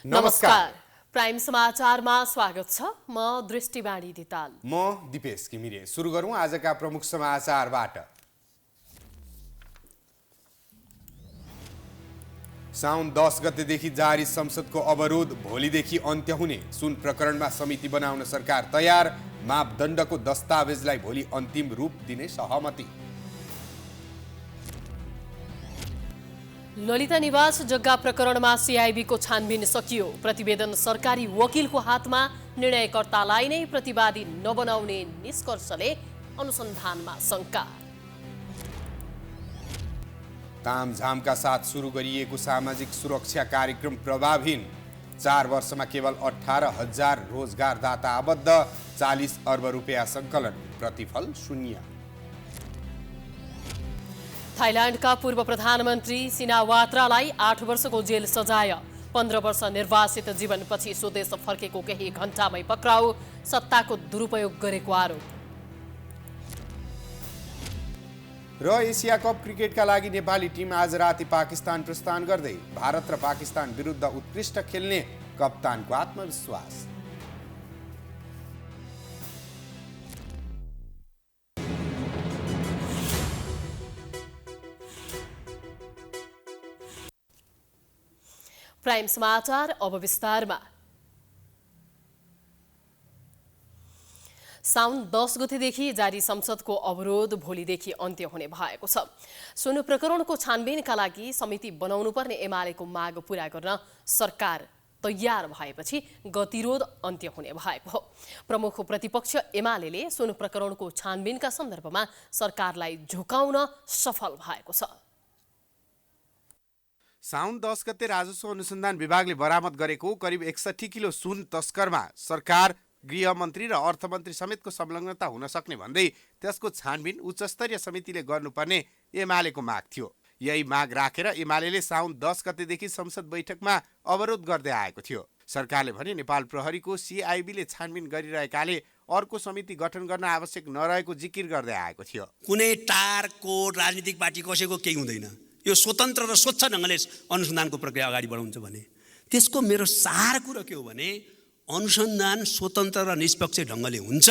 नमस्कार। प्राइम समाचारमा स्वागत छ। म दृष्टिबाणी दिताल। म दिपेश घिमिरे। सुरु गरौँ आजका प्रमुख समाचारबाट। साउन 10 गतेदेखि जारी संसदको अवरोध भोलिदेखि अन्त्य हुने। सुन प्रकरणमा समिति बनाउन सरकार तयार। मापदण्डको दस्तावेजलाई भोलि अन्तिम रूप दिने सहमति। ललिता निवास जग्गा प्रकरणमा सिआइबीको छानबिन सकियो। प्रतिवेदन सरकारी वकिलको हातमा। निर्णयकर्तालाई नै प्रतिवादी नबनाउने निष्कर्षले अनुसन्धानमा शङ्का। तामझामका साथ सुरु गरिएको सामाजिक सुरक्षा कार्यक्रम प्रभावहीन। 4 वर्षमा केवल 18,000 रोजगारदाता आबद्ध। 40 अर्ब रुपियाँ सङ्कलन। प्रतिफल शून्य। थाइल्याण्डका पूर्व प्रधानमन्त्री सिनावात्रालाई 8 वर्षको जेल सजाय। 15 वर्ष निर्वासित जीवनपछि स्वदेश फर्केको केही घण्टामै पक्राउ। सत्ताको दुरुपयोग गरेको आरोप। र एसिया कप क्रिकेटका लागि नेपाली टिम आज राति पाकिस्तान प्रस्थान गर्दै। भारत र पाकिस्तान विरुद्ध उत्कृष्ट खेल्ने कप्तानको आत्मविश्वास। प्राइम समाचार अब विस्तारमा। साउन 10 गतेदेखि जारी संसदको अवरोध भोलिदेखि अन्त्य हुने भएको छ। सुन प्रकरणको छानबिनका लागि समिति बनाउनु पर्ने एमालेको माग पूरा गर्न सरकार तयार भएपछि गतिरोध अन्त्य हुने भएको हो। प्रमुख प्रतिपक्ष एमालेले सुन प्रकरणको छानबिनका सन्दर्भमा सरकारलाई झुकाउन सफल भएको छ। साउन 10 गते राजस्व अनुसन्धान विभागले बरामद गरेको करिब 61 किलो सुन तस्करमा सरकार, गृहमन्त्री र अर्थमन्त्री समेतको संलग्नता हुन सक्ने भन्दै त्यसको छानबिन उच्चस्तरीय समितिले गर्नुपर्ने एमालेको माग थियो। यही माग राखेर एमालेले साउन 10 गतेदेखि संसद बैठकमा अवरोध गर्दै आएको थियो। सरकारले भने नेपाल प्रहरीको सिआइबीले छानबिन गरिरहेकाले अर्को समिति गठन गर्न आवश्यक नरहेको जिकिर गर्दै आएको थियो। कुनै टारको राजनीतिक पार्टी कसैको केही हुँदैन। यो स्वतन्त्र र स्वच्छ ढङ्गले अनुसन्धानको प्रक्रिया अगाडि बढाउँछ भने त्यसको मेरो सार कुरो के हो भने अनुसन्धान स्वतन्त्र र निष्पक्ष ढङ्गले हुन्छ।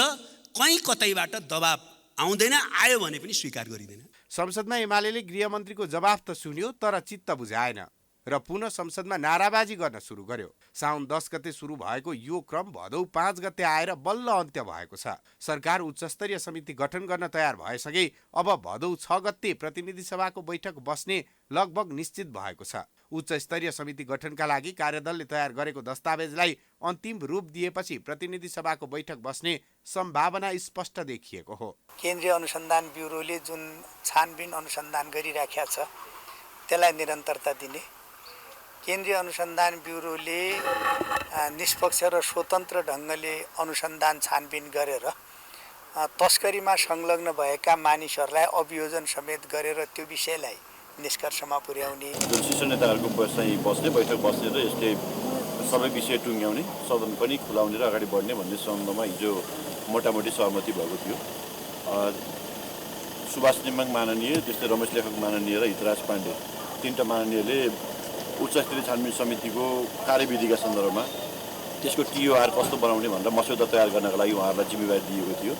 कहीँ कतैबाट दबाब आउँदैन, आयो भने पनि स्वीकार गरिँदैन। संसदमा एमालेले गृहमन्त्रीको जवाफ त सुन्यो तर चित्त बुझाएन र पुनः संसदमा नाराबाजी गर्न सुरु गर्यो। साउन 10 गते सुरु भएको यो क्रम भदौ 5 गते आएर बल्ल अन्त्य भएको छ। सरकार उच्चस्तरीय समिति गठन गर्न तयार भएसँगै अब भदौ 6 गते प्रतिनिधि सभाको बैठक बस्ने लगभग निश्चित भएको छ। उच्चस्तरीय समिति गठनका लागि कार्यदलले तयार गरेको दस्तावेजलाई अन्तिम रूप दिएपछि प्रतिनिधि सभाको बैठक बस्ने सम्भावना स्पष्ट देखिएको हो। केन्द्रीय अनुसन्धान ब्युरोले जुन छानबिन अनुसन्धान गरिराखेको छ त्यसलाई निरन्तरता दिने, केन्द्रीय अनुसन्धान ब्युरोले निष्पक्ष र स्वतन्त्र ढङ्गले अनुसन्धान छानबिन गरेर तस्करीमा संलग्न भएका मानिसहरूलाई अभियोजन समेत गरेर त्यो विषयलाई निष्कर्षमा पुर्याउने। शीर्ष नेताहरूको चाहिँ बस्ने बैठक बस्ने र यसले सबै विषय टुङ्ग्याउने, सदन पनि खुलाउने र अगाडि बढ्ने भन्ने सम्बन्धमा हिजो मोटामोटी सहमति भएको थियो। सुभाष नेमाङ माननीय, त्यस्तै रमेश लेखक माननीय र हितराज पाण्डे, तीनटा माननीयले उच्चस्तरीय छानबिन समितिको कार्यविधिका सन्दर्भमा त्यसको टिओआर कस्तो बनाउने भनेर मस्यौदा तयार गर्नका लागि उहाँहरूलाई जिम्मेवारी दिएको थियो।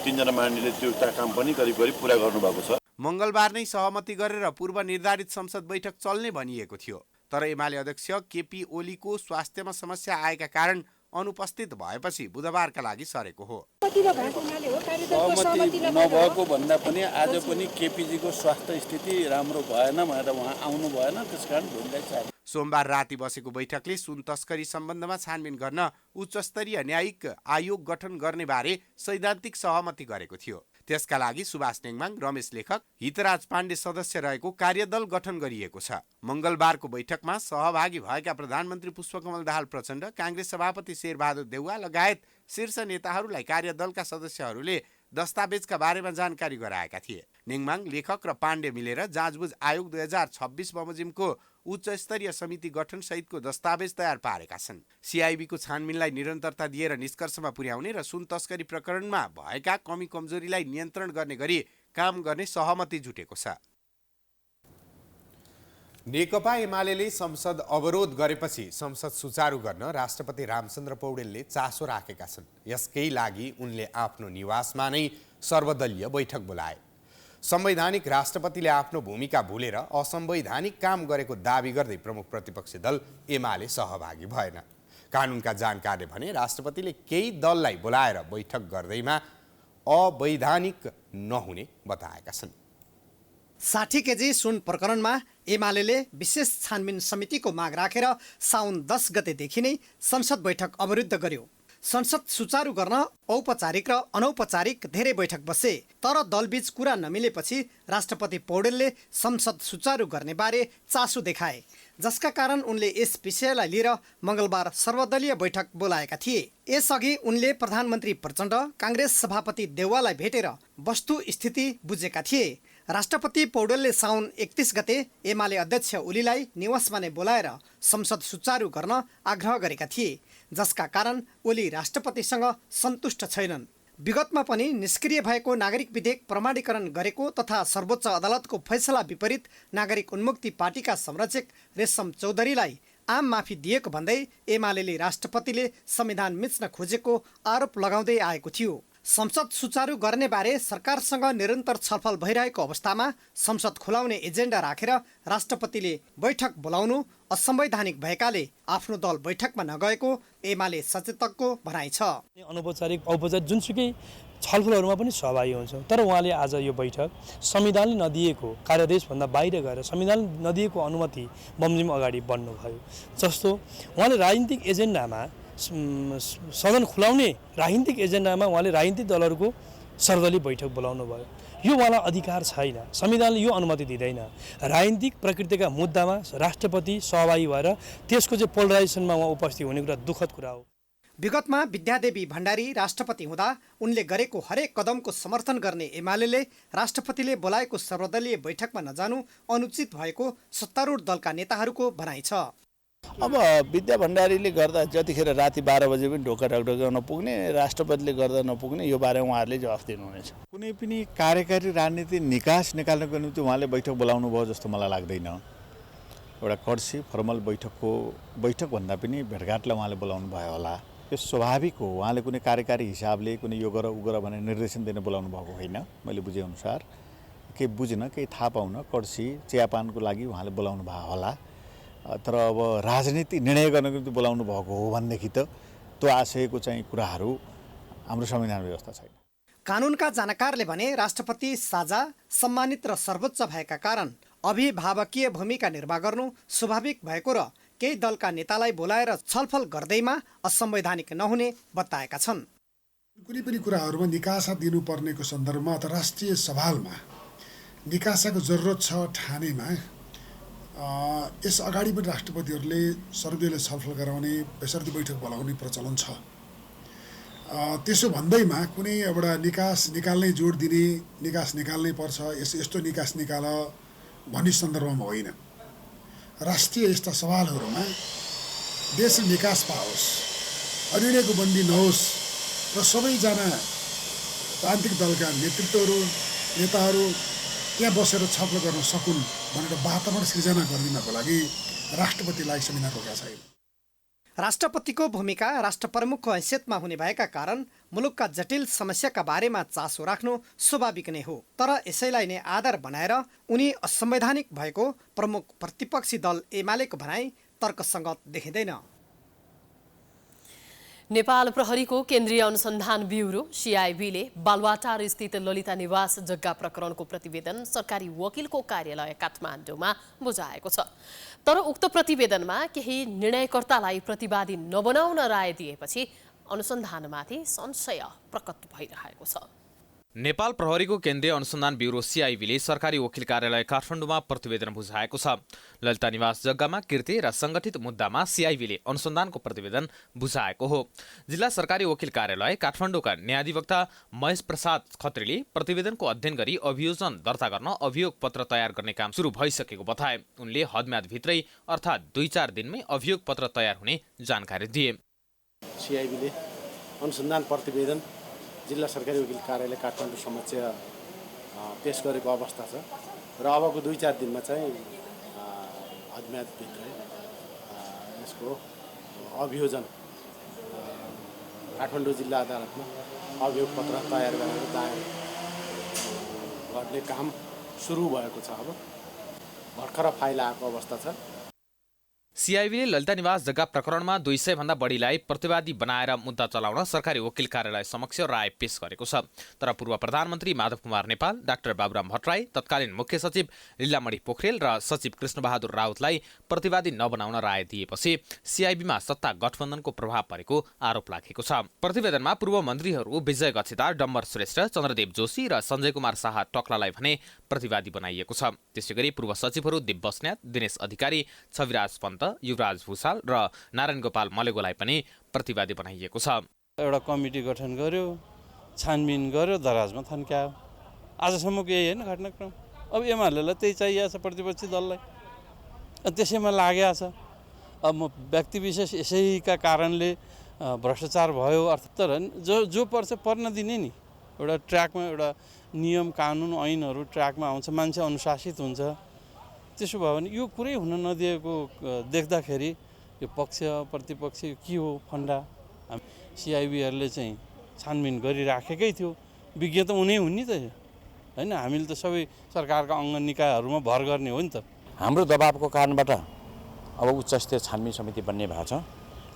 3 जना माननीयले त्यो काम पनि करिब पुरा गर्नुभएको छ। मङ्गलबार नै सहमति गरेर पूर्व निर्धारित संसद बैठक चल्ने भनिएको थियो। तर एमाले अध्यक्ष केपी ओलीको स्वास्थ्यमा समस्या आएका कारण अनुपस्थित भएपछि बुधबारका लागि सरेको हो। सहमति नभएको भन्दा पनि आज पनि केपीजीको स्वास्थ्य स्थिति राम्रो भएन भनेर उहाँ आउनु भएन, त्यसकारण भोलिलाई चाहे। सोमबार राति बसेको बैठकले सुन तस्करी सम्बन्धमा छानबिन गर्न उच्चस्तरीय न्यायिक आयोग गठन गर्ने बारे सैद्धान्तिक सहमति गरेको थियो। त्यसका लागि सुभाष नेङमाङ, रमेश लेखक, हितराज पाण्डे सदस्य रहेको कार्यदल गठन गरिएको छ। मङ्गलबारको बैठकमा सहभागी भएका प्रधानमन्त्री पुष्पकमल दाहाल प्रचण्ड, काङ्ग्रेस सभापति शेरबहादुर देउवा लगायत शीर्ष नेताहरूलाई कार्यदलका सदस्यहरूले दस्तावेजका बारेमा जानकारी गराएका थिए। नेङमाङ, लेखक र पाण्डे मिलेर जाँचबुझ आयोग 2026 बमोजिमको उच्च स्तरीय समिति गठन सहितको दस्तावेज तयार पारेका छन्। सिआइबीको छानबिनलाई निरन्तरता दिएर निष्कर्षमा पुर्याउने र सुन तस्करी प्रकरणमा भएका कमी कमजोरीलाई नियन्त्रण गर्ने गरी काम गर्ने सहमति जुटेको छ। नेकपा एमाले संसद अवरोध गरेपछि संसद सुचारू गर्न राष्ट्रपति रामचन्द्र पौडेलले चासो राखेका छन्। यसकै लागि उनले आफ्नो निवासमा नै सर्वदलीय बैठक बोलाए। संवैधानिक राष्ट्रपतिले आफ्नो भूमिका भुलेर असंवैधानिक काम गरेको दाबी गर्दै प्रमुख प्रतिपक्षी दल एमाले सहभागी भएन। कानुनका जानकारले भने राष्ट्रपतिले केही दललाई बोलाएर बैठक गर्दैमा अवैधानिक नहुने बताएका छन्। 60 केजी सुन प्रकरणमा एमाले विशेष छानबिन समितिको माग राखेर साउन 10 गतेदेखि नै संसद बैठक अवरुद्ध गर्यो। संसद सुचारू गर्न औपचारिक र अनौपचारिक धेरै बैठक बसे, तर दलबीच कुरा नमिलेपछि राष्ट्रपति पौडेलले संसद सुचारू गर्ने बारे चासो देखाए, जसका कारण उनले यस विषयलाई लिएर मंगलबार सर्वदलीय बैठक बोलाएका थिए। यसअघि उनले प्रधानमन्त्री प्रचण्ड, कांग्रेस सभापति देउवालाई भेटेर वस्तुस्थिति बुझेका थिए। राष्ट्रपति पौडेलले साउन 31 गते एमाले अध्यक्ष ओलीलाई निवासमा नै बोलाएर संसद सुचारू गर्न आग्रह गरेका थिए, जसका कारण ओली राष्ट्रपतिसँग सन्तुष्ट छैनन्। विगतमा पनि निष्क्रिय भएको नागरिक विधेयक प्रमाणीकरण गरेको तथा सर्वोच्च अदालतको फैसला विपरीत नागरिक उन्मुक्ति पार्टीका संरक्षक रेशम चौधरीलाई आम माफी दिएको भन्दै एमाले राष्ट्रपतिले संविधान मिच्न खोजेको आरोप लगाउँदै आएको थियो। संसद सुचारू गर्ने बारे सरकारसँग निरन्तर छलफल भइरहेको अवस्थामा संसद खुलाउने एजेन्डा राखेर राष्ट्रपतिले बैठक बोलाउनु असंवैधानिक भएकाले आफ्नो दल बैठकमा नगएको एमाले सचेतकको भनाइ छ। अनौपचारिक औपचारिक जुनसुकै छलफलहरूमा पनि सहभागी हुन्छ, तर उहाँले आज यो बैठक संविधानले नदिएको कार्यादेशभन्दा बाहिर गएर संविधानले नदिएको अनुमति बमोजिम अगाडि बढ्नुभयो। जस्तो उहाँले राजनीतिक एजेन्डामा सदन खुलाउने राजनीतिक एजेन्डामा उहाँले राजनीतिक दलहरूको सर्वदलीय बैठक बोलाउनु भयो। यो उहाँलाई अधिकार छैन, संविधानले यो अनुमति दिँदैन। राजनीतिक प्रकृतिका मुद्दामा राष्ट्रपति सहभागी भएर त्यसको चाहिँ पोलराइजेसनमा उहाँ उपस्थित हुने कुरा दुःखद कुरा हो। विगतमा विद्यादेवी भण्डारी राष्ट्रपति हुँदा उनले गरेको हरेक कदमको समर्थन गर्ने एमाले राष्ट्रपतिले बोलाएको सर्वदलीय बैठकमा नजानु अनुचित भएको सत्तारूढ दलका नेताहरूको भनाइ छ। अब विद्या भण्डारीले गर्दा जतिखेर राति 12 बजे पनि ढोका ढकढकाउन पुग्ने, राष्ट्रपतिले गर्दा नपुग्ने, यो बारे उहाँहरूले जवाफ दिनुहुनेछ। कुनै पनि कार्यकारी राजनीति निकास निकाल्नको निम्ति उहाँले बैठक बोलाउनु भयो जस्तो मलाई लाग्दैन। एउटा कर्सी फर्मल बैठक भन्दा पनि भेटघाटलाई उहाँले बोलाउनु भयो होला। यो स्वाभाविक हो। उहाँले कुनै कार्यकारी हिसाबले कुनै यो गर उ गर भनेर निर्देशन दिन बोलाउनु भएको होइन। मैले बुझेअनुसार केही बुझ्न, केही थाहा पाउन, कर्सी चियापानको लागि उहाँले बोलाउनु भयो होला। तर अब राजनीति निर्णय गर्नको निम्ति बोलाउनु भएको हो भनेदेखि त त्यो आशयको चाहिँ कुराहरू हाम्रो संविधान व्यवस्था छैन। कानुनका जानकारले भने राष्ट्रपति साझा, सम्मानित र सर्वोच्च भएका कारण अभिभावकीय भूमिका निर्वाह गर्नु स्वाभाविक भएको र केही दलका नेतालाई बोलाएर छलफल गर्दैमा असंवैधानिक नहुने बताएका छन्। कुनै पनि कुराहरूमा निकासा दिनुपर्नेको सन्दर्भमा अथवा राष्ट्रिय सवालमा निकासाको जरुरत छ ठानेमा यस अगाडि पनि राष्ट्रपतिहरूले सर्वदलीय छलफल गराउने, बेसर्ती बैठक बोलाउने प्रचलन छ। त्यसो भन्दैमा कुनै एउटा निकास निकाल्ने जोड दिने, निकास निकाल्नै पर्छ, यस्तो निकास निकाल भन्ने सन्दर्भमा होइन। राष्ट्रिय यस्ता सवालहरूमा देश निकास पाओस्, अनिर्णयको बन्दी नहोस् र सबैजना राजनीतिक दलका नेताहरू त्यहाँ बसेर छलफल गर्न सकुन् भनेर वातावरण सृजना गरिदिनको लागि राष्ट्रपतिलाई संविधान रोकेका छैन। राष्ट्रपतिको भूमिका राष्ट्रप्रमुखको हैसियतमा हुने भएका कारण मुलुकका जटिल समस्याका बारेमा चासो राख्नु स्वाभाविक नै हो। तर यसैलाई नै आधार बनाएर उनी असंवैधानिक भएको प्रमुख प्रतिपक्षी दल एमालेको भनाइ तर्कसङ्गत देखिँदैन। नेपाल प्रहरीको केन्द्रीय अनुसन्धान ब्युरो सीआईबीले बालुवाटार स्थित ललिता निवास जग्गा प्रकरणको प्रतिवेदन सरकारी वकिलको कार्यालय काठमाडौँमा बुझाएको छ। तर उक्त प्रतिवेदनमा केही निर्णयकर्तालाई प्रतिवादी नबनाउन राय दिएपछि अनुसन्धानमाथि संशय प्रकट भइरहेको छ। नेपाल प्रहरीको केन्द्रीय अनुसन्धान ब्युरो सीआईबीले सरकारी वकिल कार्यालय काठमाडौँमा प्रतिवेदन बुझाएको छ। ललिता निवास जग्गामा कृत्य र संगठित मुद्दामा सीआईबीले अनुसन्धानको प्रतिवेदन बुझाएको हो। जिल्ला सरकारी वकिल कार्यालय काठमाडौँका न्यायाधिवक्ता महेश प्रसाद खत्रीले प्रतिवेदनको अध्ययन गरी अभियोजन दर्ता गर्न अभियोग पत्र तयार गर्ने काम सुरु भइसकेको बताए। उनले हदम्यादभित्रै अर्थात् 2-4 दिनमै अभियोग पत्र तयार हुने जानकारी दिए। सीआईबीले अनुसन्धान प्रतिवेदन जिल्ला सरकारी वकिल कार्यालय काठमाडौँ समक्ष पेश गरेको अवस्था छ र अबको 2-4 दिनमा चाहिँ हदम्यादभित्रै यसको अभियोजन काठमाडौँ जिल्ला अदालतमा अभियोग पत्र तयार गरेर दायर गर्ने काम सुरु भएको छ। अब भर्खर फाइल आएको अवस्था छ। सिआइबीले ललिता निवास जग्गा प्रकरणमा 200 भन्दा बढीलाई प्रतिवादी बनाएर मुद्दा चलाउन सरकारी वकिल कार्यालय समक्ष राय पेश गरेको छ। तर पूर्व प्रधानमन्त्री माधव कुमार नेपाल, डाक्टर बाबुराम भट्टराई, तत्कालीन मुख्य सचिव लीलामणि पोखरेल र सचिव कृष्णबहादुर राउतलाई प्रतिवादी नबनाउन राय दिएपछि सिआइबीमा सत्ता गठबन्धनको प्रभाव परेको आरोप लागेको छ। प्रतिवेदनमा पूर्व मन्त्रीहरू विजय गच्छेदार, डम्बर श्रेष्ठ, चन्द्रदेव जोशी र सञ्जय कुमार शाह टक्लालाई भने प्रतिवादी बनाइएको छ। त्यसैगरी पूर्व सचिवहरू दिप बस्नेत, दिनेश अधिकारी, छविराज पन्त, युवराज भूषाल र नारायण गोपाल मलेगोलाई पनि प्रतिवादी बनाइएको छ। एउटा कमिटी गठन गर्यो, छानबिन गर्यो, दराजमा थन्क्यायो। आजसम्मको यही होइन घटनाक्रम। अब एमालेलाई त्यही चाहिएको छ, प्रतिपक्षी दललाई त्यसैमा लागेको छ। अब म व्यक्ति विशेष यसैका कारणले भ्रष्टाचार भयो अर्थ, तर जो पर्छ पर्न दिने नि। एउटा ट्र्याकमा एउटा नियम कानुन ऐनहरू ट्र्याकमा आउँछ, मान्छे अनुशासित हुन्छ। त्यसो भयो भने यो कुरै हुन नदिएको देख्दाखेरि यो पक्ष प्रतिपक्ष के हो फन्डा। सिआइबीहरूले चाहिँ छानबिन गरिराखेकै थियो, विज्ञ त उनी हुन् नि त होइन। हामीले त सबै सरकारका अङ्ग निकायहरूमा भर गर्ने हो नि त। हाम्रो दबावको कारणबाट अब उच्च स्तरीय छानबिन समिति बन्ने भएको छ।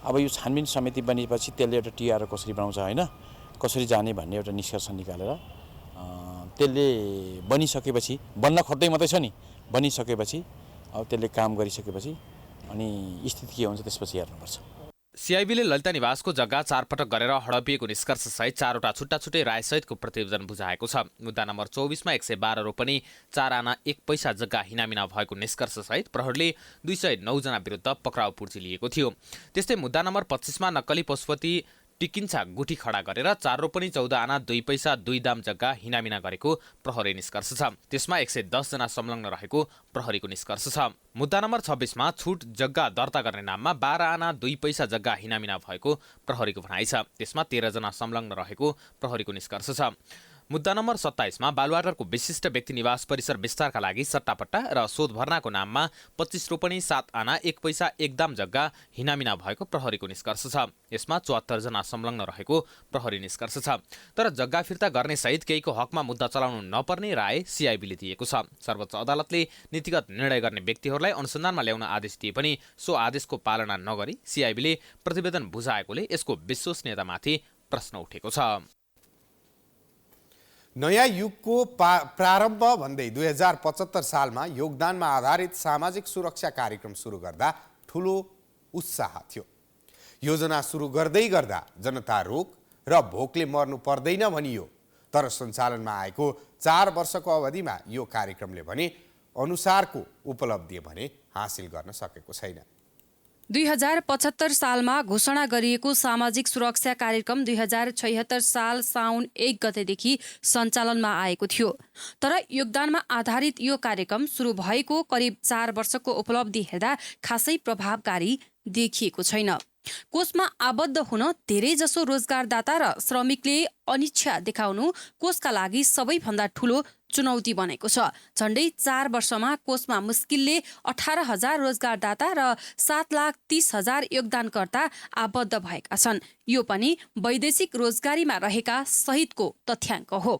अब यो छानबिन समिति बनेपछि त्यसले एउटा टिआर कसरी बनाउँछ होइन, कसरी जाने भन्ने एउटा निष्कर्ष निकालेर त्यसले बनिसकेपछि, बन्न खोज्दै मात्रै छ नि, बनिसकेपछि अब त्यसले काम गरिसकेपछि अनि स्थिति के हुन्छ त्यसपछि हेर्नुपर्छ। सिआइबीले ललिता निवासको जग्गा 4 पटक गरेर हडपिएको निष्कर्षसहित 4वटा छुट्टा छुट्टै रायसहितको प्रतिवेदन बुझाएको छ। मुद्दा नम्बर 24 मा 112 रोपनी 4 आना 1 पैसा जग्गा हिनामिना भएको निष्कर्षसहित प्रहरीले 209 जना विरुद्ध पक्राउ पूर्जी लिएको थियो। त्यस्तै मुद्दा नम्बर 25 मा नक्कली पशुपति टिकिन्छा गुठी खडा गरेर 4 रोपनी 14 आना 2 पैसा 2 दाम जग्गा हिनामिना गरेको प्रहरी निष्कर्ष छ। त्यसमा 110 जना संलग्न रहेको प्रहरीको निष्कर्ष छ। मुद्दा नम्बर 26 मा छुट जग्गा दर्ता गर्ने नाममा 12 आना 2 पैसा जग्गा हिनामिना भएको प्रहरीको भनाइ छ। त्यसमा 13 जना संलग्न रहेको प्रहरीको निष्कर्ष छ। मुद्दा नम्बर 27 मा बालुवाटारको विशिष्ट व्यक्ति निवास परिसर विस्तारका लागि सट्टापट्टा र शोध भर्नाको नाममा 25 रोपनी 7 आना 1 पैसा 1 दाम जग्गा हिनामिना भएको प्रहरीको निष्कर्ष छ। यसमा 74 जना संलग्न रहेको प्रहरी निष्कर्ष छ। तर जग्गा फिर्ता गर्ने सहित केहीको हकमा मुद्दा चलाउनु नपर्ने राय सिआइबीले दिएको छ। सर्वोच्च अदालतले नीतिगत निर्णय गर्ने व्यक्तिहरूलाई अनुसन्धानमा ल्याउन आदेश दिए पनि सो आदेशको पालना नगरी सिआइबीले प्रतिवेदन बुझाएकोले यसको विश्वसनीयतामाथि प्रश्न उठेको छ। नयाँ युगको प्रारम्भ भन्दै 2075 सालमा योगदानमा आधारित सामाजिक सुरक्षा कार्यक्रम सुरु गर्दा ठुलो उत्साह थियो। योजना सुरु गर्दै गर्दा जनता रोग र भोकले मर्नु पर्दैन भनियो। तर सञ्चालनमा आएको 4 वर्षको अवधिमा यो कार्यक्रमले भने अनुसारको उपलब्धि भने हासिल गर्न सकेको छैन। 2075 सालमा घोषणा गरिएको सामाजिक सुरक्षा कार्यक्रम 2076 साल साउन 1 गतेदेखि सञ्चालनमा आएको थियो। तर योगदानमा आधारित यो कार्यक्रम सुरु भएको करिब 4 वर्षको उपलब्धि हेर्दा खासै प्रभावकारी देखिएको छैन। कोषमा आबद्ध हुन धेरैजसो रोजगारदाता र श्रमिकले अनिच्छा देखाउनु कोषका लागि सबैभन्दा ठूलो चुनौती बनेको छ। झण्डै 4 वर्षमा कोषमा मुस्किलले 18,000 रोजगारदाता र 7,30,000 योगदानकर्ता आबद्ध भएका छन्। यो पनि वैदेशिक रोजगारीमा रहेका सहितको तथ्याङ्क हो।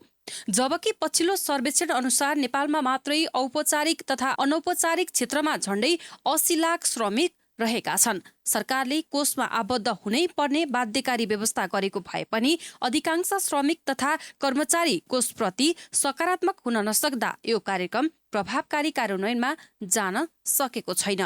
जबकि पछिल्लो सर्वेक्षण अनुसार नेपालमा मात्रै औपचारिक तथा अनौपचारिक क्षेत्रमा झण्डै 80 लाख श्रमिक रहेका छन्। सरकारले कोषमा आबद्ध हुनै पर्ने बाध्यकारी व्यवस्था गरेको भए पनि अधिकांश श्रमिक तथा कर्मचारी कोषप्रति सकारात्मक हुन नसक्दा यो कार्यक्रम प्रभावकारी कार्यान्वयनमा जान सकेको छैन।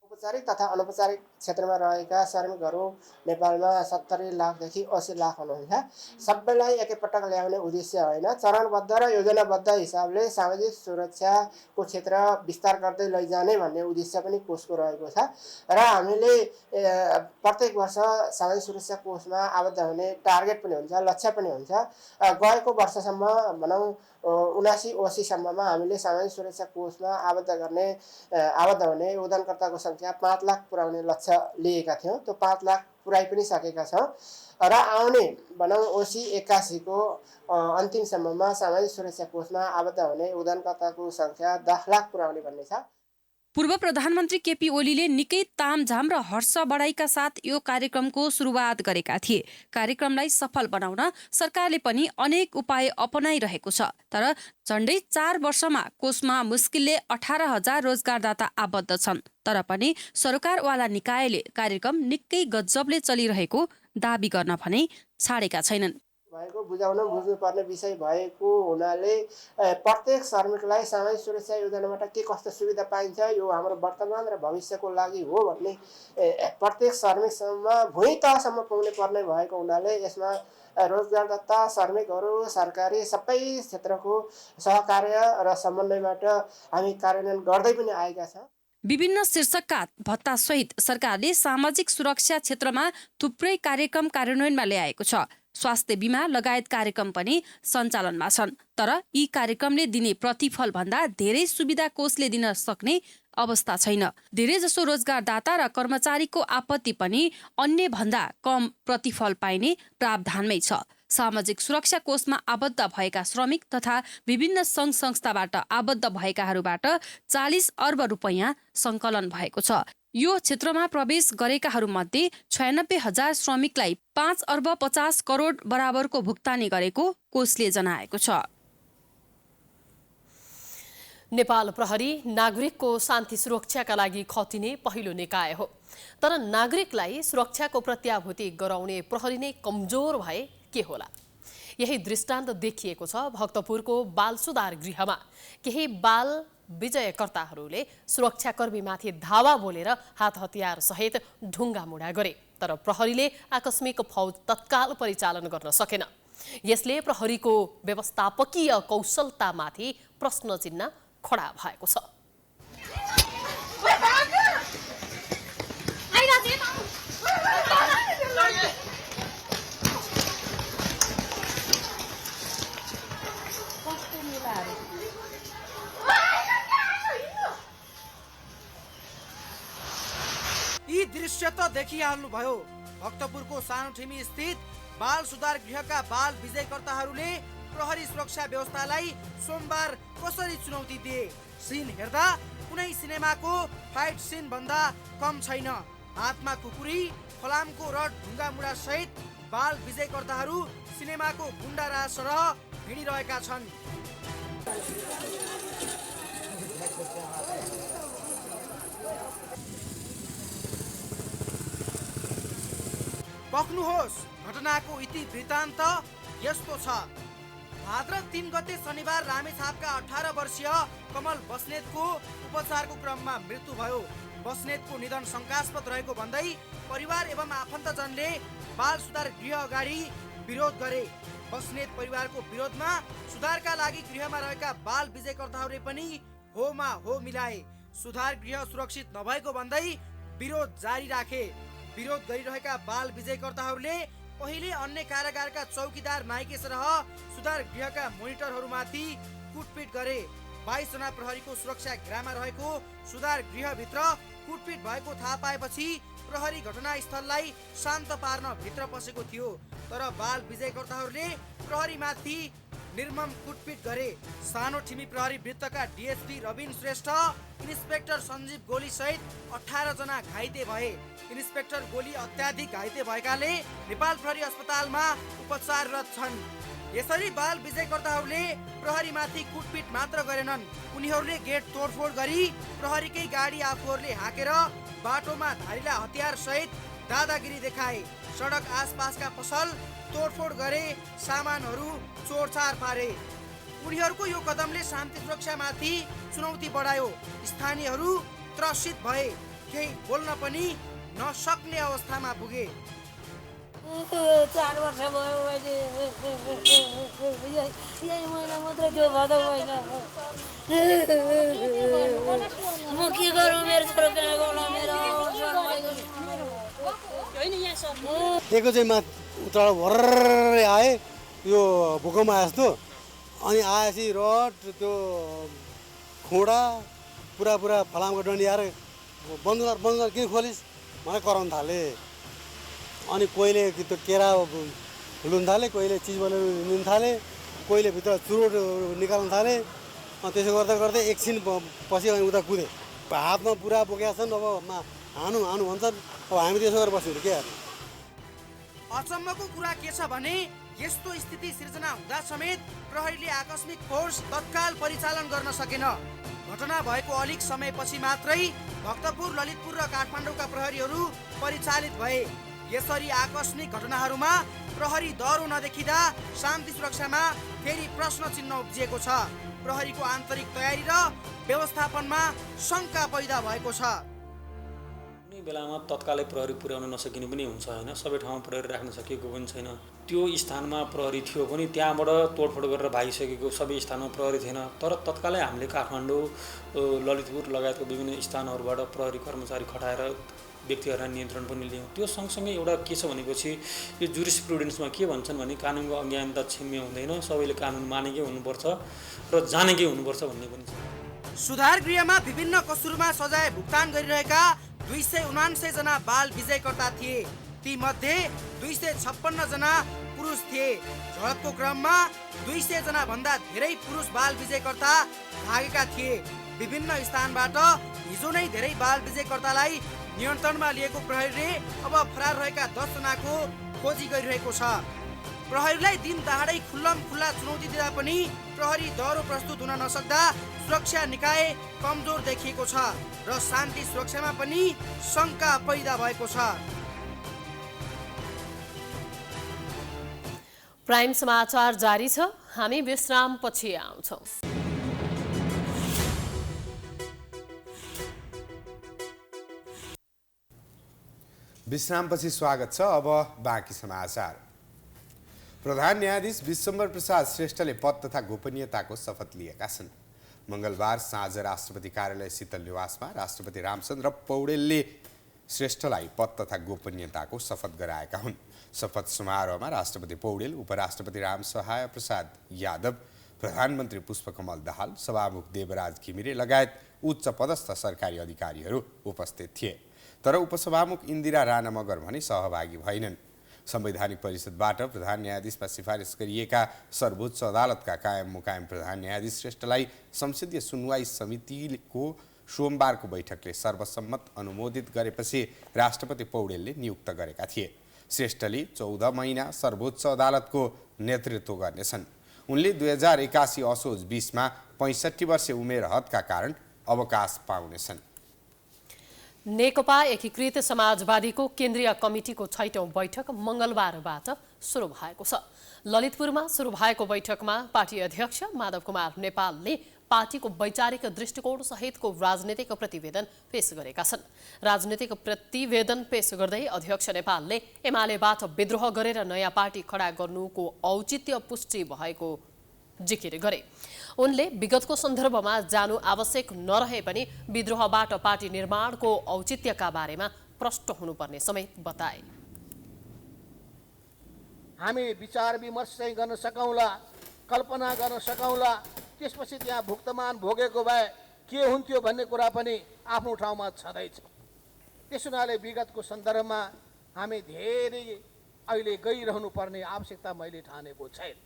औपचारिक तथा अनौपचारिक क्षेत्रमा रहेका श्रमिकहरू नेपालमा 70 लाखदेखि 80 लाख हुनुहुन्छ। सबैलाई एकैपटक ल्याउने उद्देश्य होइन, चरणबद्ध र योजनाबद्ध हिसाबले सामाजिक सुरक्षाको क्षेत्र विस्तार गर्दै लैजाने भन्ने उद्देश्य पनि कोषको रहेको छ। र हामीले प्रत्येक वर्ष सामाजिक सुरक्षा कोषमा आबद्ध हुने टार्गेट पनि हुन्छ, लक्ष्य पनि हुन्छ। गएको वर्षसम्म भनौँ 79-80 सम्ममा हामीले सामाजिक सुरक्षा कोषमा आबद्ध हुने योगदानकर्ताको सङ्ख्या 5 लाख पुर्याउने लक्ष्य लिएका थियौँ। त्यो 5 लाख पुर्याइ पनि सकेका छौँ र आउने भनौँ 80-81 को अन्तिमसम्ममा सामाजिक सुरक्षा कोषमा आबद्ध हुने योगदानकर्ताको सङ्ख्या 10 लाख पुर्याउने भन्ने छ। पूर्व प्रधानमन्त्री केपी ओलीले निकै तामझाम र हर्ष बढाइका साथ यो कार्यक्रमको सुरुवात गरेका थिए। कार्यक्रमलाई सफल बनाउन सरकारले पनि अनेक उपाय अपनाइरहेको छ। तर झण्डै 4 वर्षमा कोषमा मुस्किलले 18,000 रोजगारदाता आबद्ध छन्। तर पनि सरकारवाला निकायले कार्यक्रम निकै गजबले चलिरहेको दाबी गर्न भने छाडेका छैनन्। भएको बुझाउन बुझ्नुपर्ने विषय भएको हुनाले प्रत्येक श्रमिकलाई सामाजिक सुरक्षा योजनाबाट के कस्तो सुविधा पाइन्छ यो हाम्रो वर्तमान र भविष्यको लागि हो भन्ने प्रत्येक श्रमिकसम्म भुइँ तहसम्म पुग्ने पर्ने भएको हुनाले यसमा रोजगारदाता श्रमिकहरू सरकारी सबै क्षेत्रको सहकार्य र समन्वयबाट हामी कार्यान्वयन गर्दै पनि आएका छौँ। विभिन्न शीर्षकका भत्तासहित सरकारले सामाजिक सुरक्षा क्षेत्रमा थुप्रै कार्यक्रम कार्यान्वयनमा ल्याएको छ। स्वास्थ्य बीमा लगायत कार्यक्रम पनि सञ्चालनमा छन्। तर यी कार्यक्रमले दिने प्रतिफल भन्दा धेरै सुविधा कोषले दिन सक्ने अवस्था छैन। धेरैजसो रोजगारदाता र कर्मचारीको आपत्ति पनि अन्य भन्दा कम प्रतिफल पाइने प्रावधानमै छ। सामाजिक सुरक्षा कोषमा आबद्ध भएका श्रमिक तथा विभिन्न सङ्घ संस्थाबाट आबद्ध भएकाहरूबाट 40 अर्ब रुपैयाँ सङ्कलन भएको छ। यो क्षेत्रमा प्रवेश गरेकाहरूमध्ये 96,000 श्रमिकलाई 5 अर्ब 50 करोड बराबरको भुक्तानी गरेको कोषले जनाएको छ। नेपाल प्रहरी नागरिकको शान्ति सुरक्षाका लागि खटिने पहिलो निकाय हो। तर नागरिकलाई सुरक्षाको प्रत्याभूति गराउने प्रहरी नै कमजोर भए के होला? यही दृष्टान्त देखिएको छ भक्तपुरको बाल सुधार गृहमा। केही बाल विजयकर्ताहरूले सुरक्षाकर्मीमाथि धावा बोलेर हात हतियार सहित ढुङ्गामुढा गरे। तर प्रहरीले आकस्मिक फौज तत्काल परिचालन गर्न सकेन। यसले प्रहरीको व्यवस्थापकीय कौशलतामाथि प्रश्न चिन्ह खडा भएको छ। यी दृश्य त देखिहाल्नुभयो। भक्तपुरको सानोठिमी स्थित बाल सुधार गृहका बाल विजयकर्ताहरूले प्रहरी सुरक्षा व्यवस्थालाई सोमबार कसरी चुनौती दिए। सिन हेर्दा कुनै सिनेमाको फाइट सिन भन्दा कम छैन। हातमा कुकुरी, फलामको रड, ढुङ्गामुढा सहित बाल विजयकर्ताहरू सिनेमाको गुण्डा राज सरह हिँडिरहेका छन्। पक्नुहोस्, घटनाको इतिवृत्तान्त यस्तो छ। भाद्र 3 गते शनिबार रामेछापका 18 वर्षीय कमल बस्नेतको उपचारको क्रममा मृत्यु भयो। बस्नेतको निधन शङ्कास्पद रहेको भन्दै परिवार एवं आफन्तजनले बाल सुधार गृह अगाडि विरोध गरे। बस्नेत परिवारको विरोधमा सुधारका लागि गृहमा रहेका बाल विजयकर्ताहरूले पनि होमा हो मिलाए। सुधार गृह सुरक्षित नभएको भन्दै विरोध जारी राखे। विरोध गरिरहेका बाल विजयकर्ताहरूले पहिले अन्य कारागारका चौकीदार नाइके सरह सुधार गृहका मोनिटरहरूमाथि कुटपिट गरे। 22 जना प्रहरीको सुरक्षा घेरामा रहेको सुधार गृहभित्र कुटपिट भएको थाहा पाएपछि प्रहरी घटनास्थललाई शान्त पार्न भित्र पसेको थियो। तर बाल विजयकर्ताहरूले प्रहरीमाथि निर्मम कुटपिट गरे। सानोठिमी प्रहरी वृत्तका डीएसपी रविन श्रेष्ठ, इन्सपेक्टर सञ्जीव गोली सहित 18 जना घाइते भए। इन्सपेक्टर गोली अत्याधिक घाइते भएकाले नेपाल प्रहरी अस्पतालमा उपचाररत छन्। यसरी बाल विजयकर्ताहरूले प्रहरीमाथि कुटपिट मात्र गरेनन्, उनीहरूले गेट तोडफोड गरी प्रहरीकै गाडी आफूहरूले हाकेर बाटोमा धारिला हतियार सहित दादागिरी देखाए। सडक आसपासका पसल तोडफोड गरे, सामानहरू चोरचार पारे। उनीहरूको यो कदमले शान्ति सुरक्षामाथि चुनौती बढायो। स्थानीयहरू त्रसित भए, केही बोल्न पनि नसक्ने अवस्थामा पुगे। 4 वर्ष भयो अहिले, यही महिना मात्रै त्यो भदौ महिना म के गरौँ? मेरो छोरो कहाँ गयो? मेरो दिएको चाहिँ उता भर्रै आए, यो भूकम्प आए जस्तो। अनि आएपछि रड, त्यो खोडा, पुरा फलामको डन्डी आएर बन्द किन खोलिस् मलाई कराउन थाले। अनि कोहीले त्यो केरा लुन थाले, कोहीले चिजबल लिन थाले, कोहीले भित्र चुरोट निकाल्न थाले। त्यसो गर्दा गर्दै एकछिन पछि उता कुदे। हातमा पुरा बोकेका छन्, अब हानु हानु भन्छन्, अब हामी त्यसो गरेर बस्यो के गर्ने। अचम्मको कुरा के छ भने यस्तो स्थिति सिर्जना हुँदा समेत प्रहरीले आकस्मिक फोर्स तत्काल परिचालन गर्न सकेन। घटना भएको अलिक समयपछि मात्रै भक्तपुर, ललितपुर र काठमाडौँका प्रहरीहरू परिचालित भए। यसरी आकस्मिक घटनाहरूमा प्रहरी दरो नदेखिँदा शान्ति सुरक्षामा फेरि प्रश्न चिन्ह उब्जिएको छ। प्रहरीको आन्तरिक तयारी र व्यवस्थापनमा शङ्का पैदा भएको छ। कुनै बेलामा तत्कालै प्रहरी पुर्याउन नसकिने पनि हुन्छ होइन, सबै ठाउँमा प्रहरी राख्न सकिएको पनि छैन। त्यो स्थानमा प्रहरी थियो पनि त्यहाँबाट तोडफोड गरेर भागिसकेको सबै स्थानमा प्रहरी थिएन। तर तत्कालै हामीले काठमाडौँ, ललितपुर लगायतको विभिन्न स्थानहरूबाट प्रहरी कर्मचारी खटाएर व्यक्तिहरूलाई नियन्त्रण पनि लियौँ। त्यो सँगसँगै एउटा के छ भनेपछि यो जुरिस्प्रुडेन्समा के भन्छन् भने कानुनको अज्ञानता क्षम्य हुँदैन, सबैले कानुन मानेकै हुनुपर्छ र जानेकै हुनुपर्छ भन्ने पनि छ। सुधार गृहमा विभिन्न कसुरमा सजाय भुक्तान गरिरहेका 279 जना बाल विजयकर्ता थिए। ती मध्ये 256 जना पुरुष थिए। झडपको क्रममा 200 जना भन्दा धेरै पुरुष बाल विजयकर्ता भागेका थिए। विभिन्न स्थानबाट हिजो नै धेरै बाल विजयकर्तालाई नियन्त्रणमा लिएको प्रहरीले अब फरार रहेका 10 जनाको खोजी गरिरहेको छ। प्रहरीलाई दिन दहाडै खुल्लम खुल्ला चुनौती दिँदा पनि प्रहरी दरो प्रस्तुत हुन नसक्दा सुरक्षा निकाय कमजोर देखिएको छ र शान्ति सुरक्षामा पनि शङ्का पैदा भएको छ। प्राइम समाचार जारी छ, हामी विश्राम पछि आउँछौँ। विश्रामपछि स्वागत छ। अब बाँकी समाचार। प्रधान न्यायाधीश विश्वम्भर प्रसाद श्रेष्ठले पद तथा गोपनीयताको शपथ लिएका छन्। मङ्गलबार साँझ राष्ट्रपति कार्यालय शीतल निवासमा राष्ट्रपति रामचन्द्र पौडेलले श्रेष्ठलाई पद तथा गोपनीयताको शपथ गराएका हुन्। शपथ समारोहमा राष्ट्रपति पौडेल, उपराष्ट्रपति रामसहाय प्रसाद यादव, प्रधानमन्त्री पुष्पकमल दाहाल, सभामुख देवराज घिमिरे लगायत उच्च पदस्थ सरकारी अधिकारीहरू उपस्थित थिए। तर उपसभामुख इन्दिरा राणा मगर भने सहभागी भएनन्। संवैधानिक परिषदबाट प्रधान न्यायाधीशमा सिफारिस गरिएका सर्वोच्च अदालतका कायम मुकायम प्रधान न्यायाधीश श्रेष्ठलाई संसदीय सुनवाई समितिको सोमबारको बैठकले सर्वसम्मत अनुमोदित गरेपछि राष्ट्रपति पौडेलले नियुक्त गरेका थिए। श्रेष्ठले 14 महिना सर्वोच्च अदालतको नेतृत्व गर्नेछन्। उनले 2081 असोज 20 मा 65 वर्ष उमेर हदका कारण अवकाश पाउनेछन्। नेकपा एकीकृत समाजवादीको केन्द्रीय कमिटीको 6औं बैठक मङ्गलबारबाट सुरु भएको छ। ललितपुरमा सुरु भएको बैठकमा पार्टी अध्यक्ष माधव कुमार नेपालले पार्टीको वैचारिक दृष्टिकोण सहितको राजनीतिक प्रतिवेदन पेश गरेका छन्। राजनीतिक प्रतिवेदन पेश गर्दै अध्यक्ष नेपालले एमालेबाट विद्रोह गरेर नयाँ पार्टी खडा गर्नुको औचित्य पुष्टि भएको जिकिर गरे। उनले विगतको सन्दर्भमा जानु आवश्यक नरहे पनि विद्रोहबाट पार्टी निर्माणको औचित्यका बारेमा प्रष्ट हुनुपर्ने समेत बताए। हामी विचार विमर्श चाहिँ गर्न सकौँला, कल्पना गर्न सकौँला, त्यसपछि त्यहाँ भुक्तमान भोगेको भए के हुन्थ्यो भन्ने कुरा पनि आफ्नो ठाउँमा छँदैछ। त्यस हुनाले विगतको सन्दर्भमा हामी धेरै अहिले गइरहनु पर्ने आवश्यकता मैले ठानेको छैन।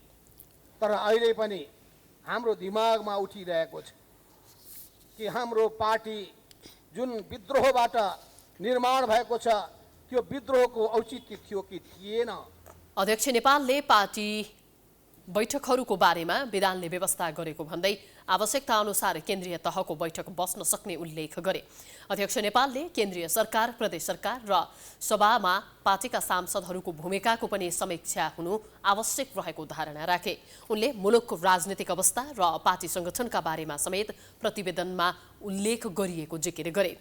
तर अहिले पनि हाम्रो दिमागमा उठिरहेको छ कि हाम्रो पार्टी जुन विद्रोहबाट निर्माण भएको छ त्यो विद्रोहको औचित्य थियो कि थिएन। अध्यक्ष नेपालले पार्टी बैठकहरूको बारेमा विधानले व्यवस्था गरेको भन्दै आवश्यकता अनुसार केन्द्रीय तहको बैठक बस्न सक्ने उल्लेख गरे। अध्यक्ष नेपालले केन्द्रीय सरकार, प्रदेश सरकार र सभामा पार्टीका सांसदहरूको भूमिकाको पनि समीक्षा हुनु आवश्यक रहेको धारणा राखे। उनले मुलुकको राजनीतिक अवस्था र पार्टी संगठनका बारेमा समेत प्रतिवेदनमा उल्लेख गरिएको जिकिर गरे।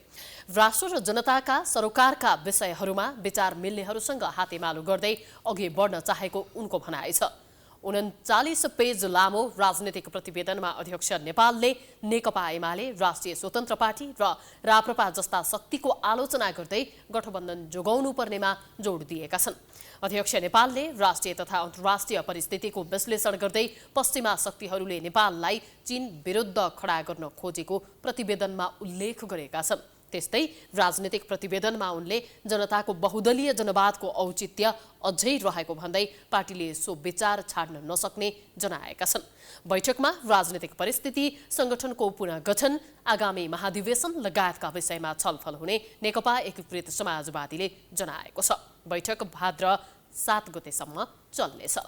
राष्ट्र र जनताका सरोकारका विषयहरूमा विचार मिल्नेहरूसँग हातेमालो गर्दै अघि बढ्न चाहेको उनको भनाइ छ। 39 पेज लामो राजनीतिक प्रतिवेदनमा अध्यक्ष नेपालले नेकपा एमाले, राष्ट्रिय स्वतन्त्र पार्टी र राप्रपा जस्ता शक्तिको आलोचना गर्दै गठबन्धन जोगाउनु पर्नेमा जोड दिएका छन्। अध्यक्ष नेपालले राष्ट्रिय तथा अन्तर्राष्ट्रिय परिस्थितिको विश्लेषण गर्दै पश्चिमा शक्तिहरूले नेपाललाई चीन विरुद्ध खडा गर्न खोजेको प्रतिवेदनमा उल्लेख गरेका छन्। त्यस्तै राजनीतिक प्रतिवेदनमा उनले जनताको बहुदलीय जनवादको औचित्य अझै रहेको भन्दै पार्टीले सो विचार छाड्न नसक्ने जनाएका छन्। बैठकमा राजनीतिक परिस्थिति, संगठनको पुनर्गठन, आगामी महाधिवेशन लगायतका विषयमा छलफल हुने नेकपा एकीकृत समाजवादीले जनाएको छ। बैठक भाद्र 7 गतेसम्म चल्नेछ।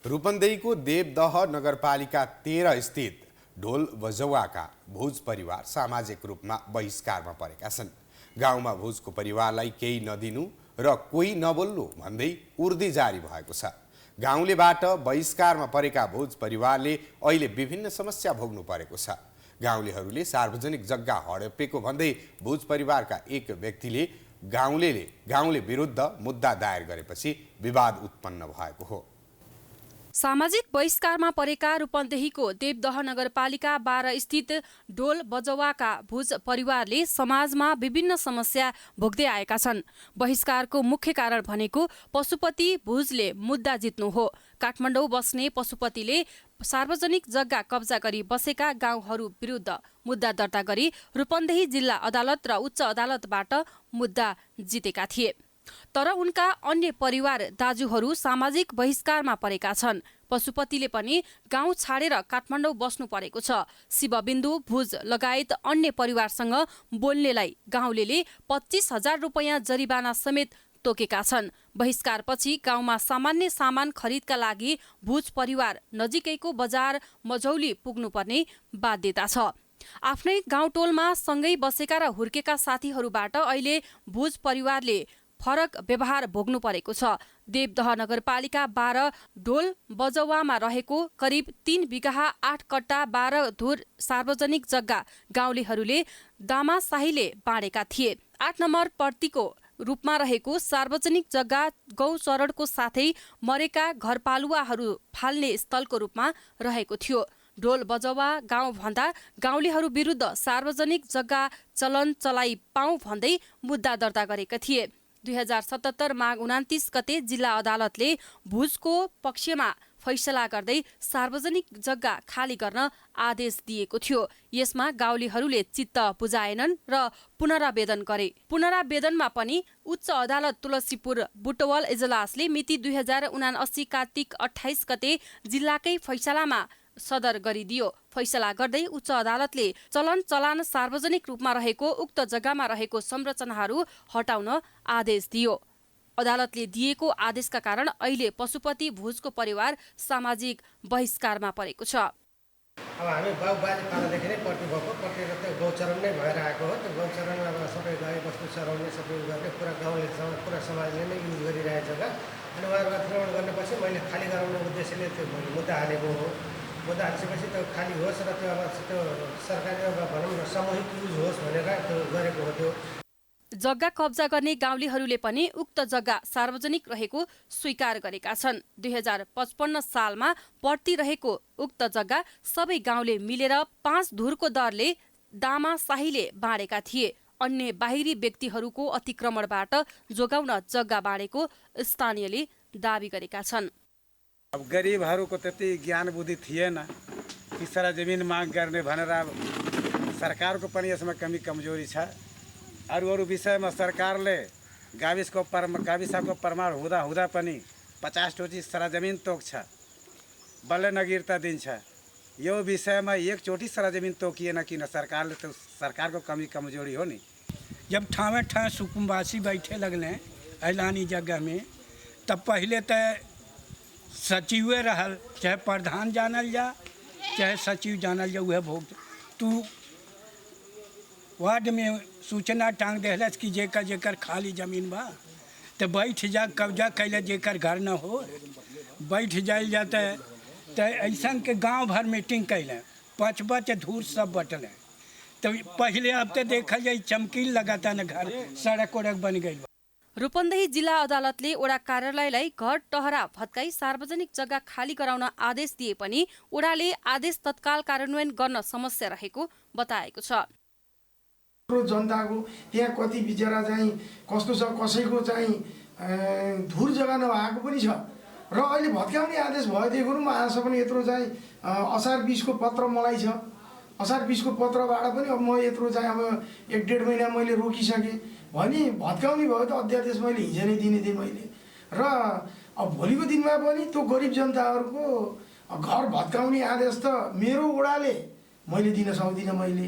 रूपन्देहीको देवदह नगरपालिका 13 स्थित ढोल बजौवाका भुज परिवार सामाजिक रूपमा बहिष्कारमा परेका छन्। गाउँमा भुजको परिवारलाई केही नदिनु र कोही नबोल्नु भन्दै उर्दी जारी भएको छ। गाउँलेबाट बहिष्कारमा परेका भुज परिवारले अहिले विभिन्न समस्या भोग्नु परेको छ। गाउँलेहरूले सार्वजनिक जग्गा हडपेको भन्दै भुज परिवारका एक व्यक्तिले गाउँले विरुद्ध मुद्दा दायर गरेपछि विवाद उत्पन्न भएको हो। सामाजिक बहिष्कारमा परेका रूपन्देहीको देवदह नगरपालिका 12 स्थित ढोल बजौवाका भुज परिवारले समाजमा विभिन्न समस्या भोग्दै आएका छन्। बहिष्कारको मुख्य कारण भनेको पशुपति भुजले मुद्दा जित्नु हो। काठमाडौँ बस्ने पशुपतिले सार्वजनिक जग्गा कब्जा गरी बसेका गाउँहरू विरुद्ध मुद्दा दर्ता गरी रूपन्देही जिल्ला अदालत र उच्च अदालतबाट मुद्दा जितेका थिए। तर उनका अन्य परिवार दाजुहरू सामाजिक बहिष्कारमा परेका छन्। पशुपतिले पनि गाउँ छाडेर काठमाडौँ बस्नु परेको छ। शिवबिन्दु भुज लगायत अन्य परिवारसँग बोल्नेलाई गाउँलेले 25,000 रुपैयाँ जरिवाना समेत तोकेका छन्। बहिष्कारपछि गाउँमा सामान्य सामान खरिदका लागि भुज परिवार नजिकैको बजार मझौली पुग्नुपर्ने बाध्यता छ। आफ्नै गाउँटोलमा सँगै बसेका र हुर्केका साथीहरूबाट अहिले भुज परिवारले फरक व्यवहार भोग्नु परेको छ। देवदह नगरपालिका 12 ढोल बजौवामा रहेको करिब 3 बिघा 8 कट्टा 12 धुर सार्वजनिक जग्गा गाउँलेहरूले दामाशाहीले बाँडेका थिए। 8 नम्बर पर्तीको रूपमा रहेको सार्वजनिक जग्गा गौचरणको साथै मरेका घरपालुवाहरू फाल्ने स्थलको रूपमा रहेको थियो। ढोल बजौवा गाउँ भन्दा गाउँलेहरू विरुद्ध सार्वजनिक जग्गा चलन चलाइ पाऊ भन्दै मुद्दा दर्ता गरेका थिए। 2077 माघ 29 गते जिल्ला अदालतले भुजको पक्षमा फैसला गर्दै सार्वजनिक जग्गा खाली गर्न आदेश दिएको थियो। यसमा गाउँलेहरूले चित्त बुझाएनन् र पुनरावेदन गरे। पुनरावेदनमा पनि उच्च अदालत तुलसीपुर बुटवल इजलासले मिति 2079 कार्तिक 28 गते जिल्लाकै फैसलामा सदर गरिदियो। फैसला गर्दै उच्च अदालतले चलन चलान सार्वजनिक रूपमा रहेको उक्त जग्गामा रहेको संरचनाहरू हटाउन आदेश दियो। अदालतले दिएको आदेशका कारण अहिले पशुपति भुजको परिवार सामाजिक बहिष्कारमा परेको छ। अब हामी बाबुबाजे पालादेखि नै पर्ती भएको पर्ती र त्यो गौचरण नै भएर आएको हो। त्यो गौचरणमा अब सबै गाई बस्तु चराउने सबै गर्ने पुरा गाउँले पुरा समाजले नै युज गरिरहेको छ। अनि उहाँहरू अतिक्रमण गर्नेपछि मैले खाली गराउने उद्देश्यले त्यो मुद्दा हालेको हो। मुद्दा हालिसकेपछि त्यो खाली होस् र त्यो अब त्यो सरकारी भनौँ न सामूहिक युज होस् भनेर त्यो गरेको हो। त्यो जग्गा कब्जा गर्ने गाउँलेहरूले पनि उक्त जग्गा सार्वजनिक रहेको स्वीकार गरेका छन्। 2055 सालमा पर्ती रहेको उक्त जग्गा सबै गाउँले मिलेर 5 धुरको दरले दामाशाहीले बाँडेका थिए। अन्य बाहिरी व्यक्तिहरूको अतिक्रमणबाट जोगाउन जग्गा बाँडेको स्थानीयले दावी गरेका छन्। अब गरिबहरूको त्यति ज्ञान बुद्धि थिएन कि सारा जमिन माग गर्ने भनेर सरकारको पनि यसमा कमी कमजोरी छ। अरू विषयमा सरकारले गाविसको प्रमाण हुँदा पनि 50 चोटि सारा जमिन तोक्छ, बल्ल नगिर्ता दिन्छ। यो विषयमा एकचोटि सारा जमिन तोकिएन किन? सरकारले तो सरकारको कमी कमजोरी हो नि। जब ठावे ठावे सुकुम्बासी बैठे लगले ऐलानी जगह में, तब पहले तो सचिवे रहल, चाहे प्रधान जानल जा चाहे सचिव जानल जा, वह भोग तू वार्ड में सूचना टांग देहलस कि जेकर खाली जमीन बा तो बैठ जा, कब्जा कैले जेकर घर न हो बैठ जाए जाते। तो ऐसा के गांव भर मीटिंग कैले, 5 धूर सब बटले। तो पहले अब तो देखा जाए चमकील लगाता न घर, सड़क उड़क बन गई। रूपन्देही जिल्ला अदालतले वडा कार्यालयलाई घर टहरा भत्काई सार्वजनिक जग्गा खाली गराउन आदेश दिए पनि वडाले आदेश तत्काल कार्यान्वयन गर्न समस्या रहेको बताएको छ। जनताको त्यहाँ कति बिचरा चाहिँ कस्तो छ, कसैको चाहिँ धुर जग्गा नभएको पनि छ र अहिले भत्काउने आदेश भइदिएको म आज पनि यत्रो चाहिँ असार 20 को पत्र मलाई छ। असार 20 को पत्रबाट पनि अब म यत्रो चाहिँ अब 1-1.5 महिना मैले रोकिसकेँ भने भत्काउने भयो त अध्यादेश मैले हिजो नै दिने थिएँ मैले र अब भोलिको दिनमा पनि त्यो गरिब जनताहरूको घर भत्काउने आदेश त मेरो वडाले मैले दिन सक्दिनँ मैले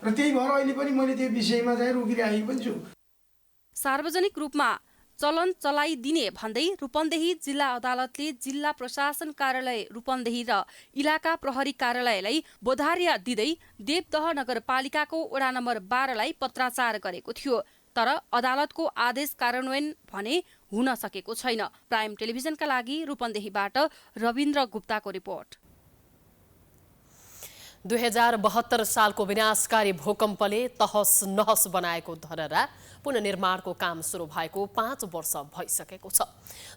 र त्यही भएर अहिले पनि मैले त्यो विषयमा चाहिँ रोकिरहेको पनि छु। सार्वजनिक रूपमा चलन चलाइदिने भन्दै रूपन्देही जिल्ला अदालतले जिल्ला प्रशासन कार्यालय रूपन्देही र इलाका प्रहरी कार्यालयलाई बोधार्या दिँदै देवदह नगरपालिकाको वडा नम्बर 12 लाई पत्राचार गरेको थियो। तर अदालतको आदेश कार्यान्वयन भने हुन सकेको छैन। प्राइम टेलिभिजनका लागि रूपन्देहीबाट रविन्द्र गुप्ताको रिपोर्ट। 2072 सालको विनाशकारी भूकम्पले तहस नहस बनाएको धरहरा पुनर्निर्माणको काम सुरु भएको 5 वर्ष भइसकेको छ।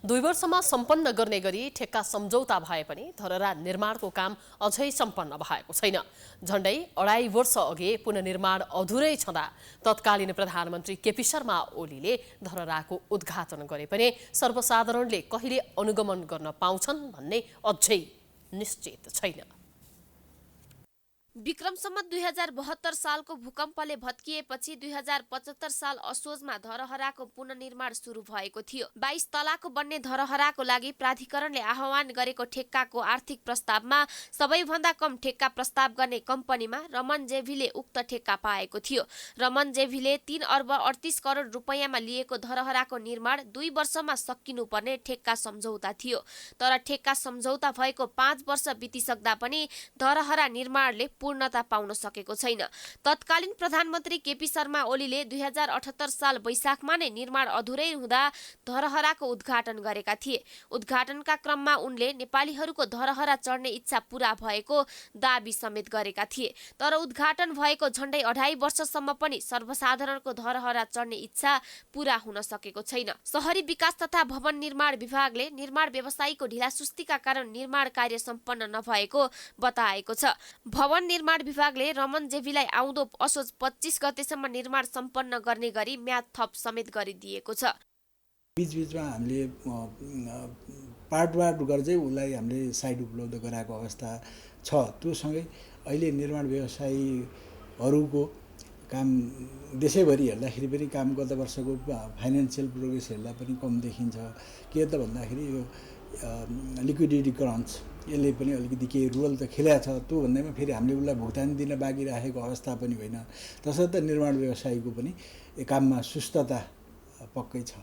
2 वर्षमा सम्पन्न गर्ने गरी ठेक्का सम्झौता भए पनि धरहरा निर्माणको काम अझै सम्पन्न भएको छैन। झण्डै 2.5 वर्ष अघि पुनर्निर्माण अधुरै छँदा तत्कालीन प्रधानमन्त्री केपी शर्मा ओलीले धरहराको उद्घाटन गरे पनि सर्वसाधारणले कहिले अनुगमन गर्न पाउँछन् भन्ने अझै निश्चित छैन। विक्रम सम्वत 2072 सालको भूकम्पले भत्किएपछि 2075 साल असोजमा धरहराको पुनर्निर्माण सुरु भएको थियो। 22 तलाको बन्ने धरहराको लागि प्राधिकरणले आह्वान गरेको ठेक्काको आर्थिक प्रस्तावमा सबैभन्दा कम ठेक्का प्रस्ताव गर्ने कम्पनीमा रमन जेभीले उक्त ठेक्का पाएको थियो। रमन जेभीले 3 अर्ब 38 करोड रुपैयाँमा लिएको धरहराको निर्माण 2 वर्षमा सकिनुपर्ने ठेक्का सम्झौता थियो। तर ठेक्का सम्झौता भएको 5 वर्ष बितिसक्दा पनि धरहरा निर्माणले पूर्णता पाउन सकेको छैन। तत्कालीन प्रधानमन्त्री केपी शर्मा ओलीले 2078 साल वैशाखमा नै निर्माण अधुरै हुँदा धरहराको उद्घाटन गरेका थिए। उद्घाटनका क्रममा उनले नेपालीहरूको धरहरा चढ्ने इच्छा पूरा भएको दाबी समेत गरेका थिए। तर उद्घाटन भएको झण्डै 2.5 वर्षसम्म पनि सर्वसाधारणको धरहरा चढ्ने इच्छा पूरा हुन सकेको छैन। शहरी विकास तथा भवन निर्माण विभागले निर्माण व्यवसायीको ढिलासुस्तीका कारण निर्माण कार्य सम्पन्न नभएको बताएको छ। भवन निर्माण विभागले रमन जेभीलाई आउँदो असोज 25 गतेसम्म निर्माण सम्पन्न गर्ने गरी म्याद थप समेत गरिदिएको छ। बीचबीचमा हामीले पार्ट गर्दै उसलाई हामीले साइट उपलब्ध गराएको अवस्था छ। त्यो सँगै अहिले निर्माण व्यवसायीहरूको काम देशैभरि हेर्दाखेरि पनि काम गत वर्षको फाइनेन्सियल प्रोग्रेस हेर्दा पनि कम देखिन्छ। के त भन्दाखेरि यो लिक्विडिटी क्रन्च यसले पनि अलिकति केही रोल त खेलेको छ। त्यो भन्दैमा फेरि हामीले उसलाई भुक्तानी दिन बाँकी राखेको अवस्था पनि होइन। तसर्थ निर्माण व्यवसायीको पनि काममा सुस्तता पक्कै छ।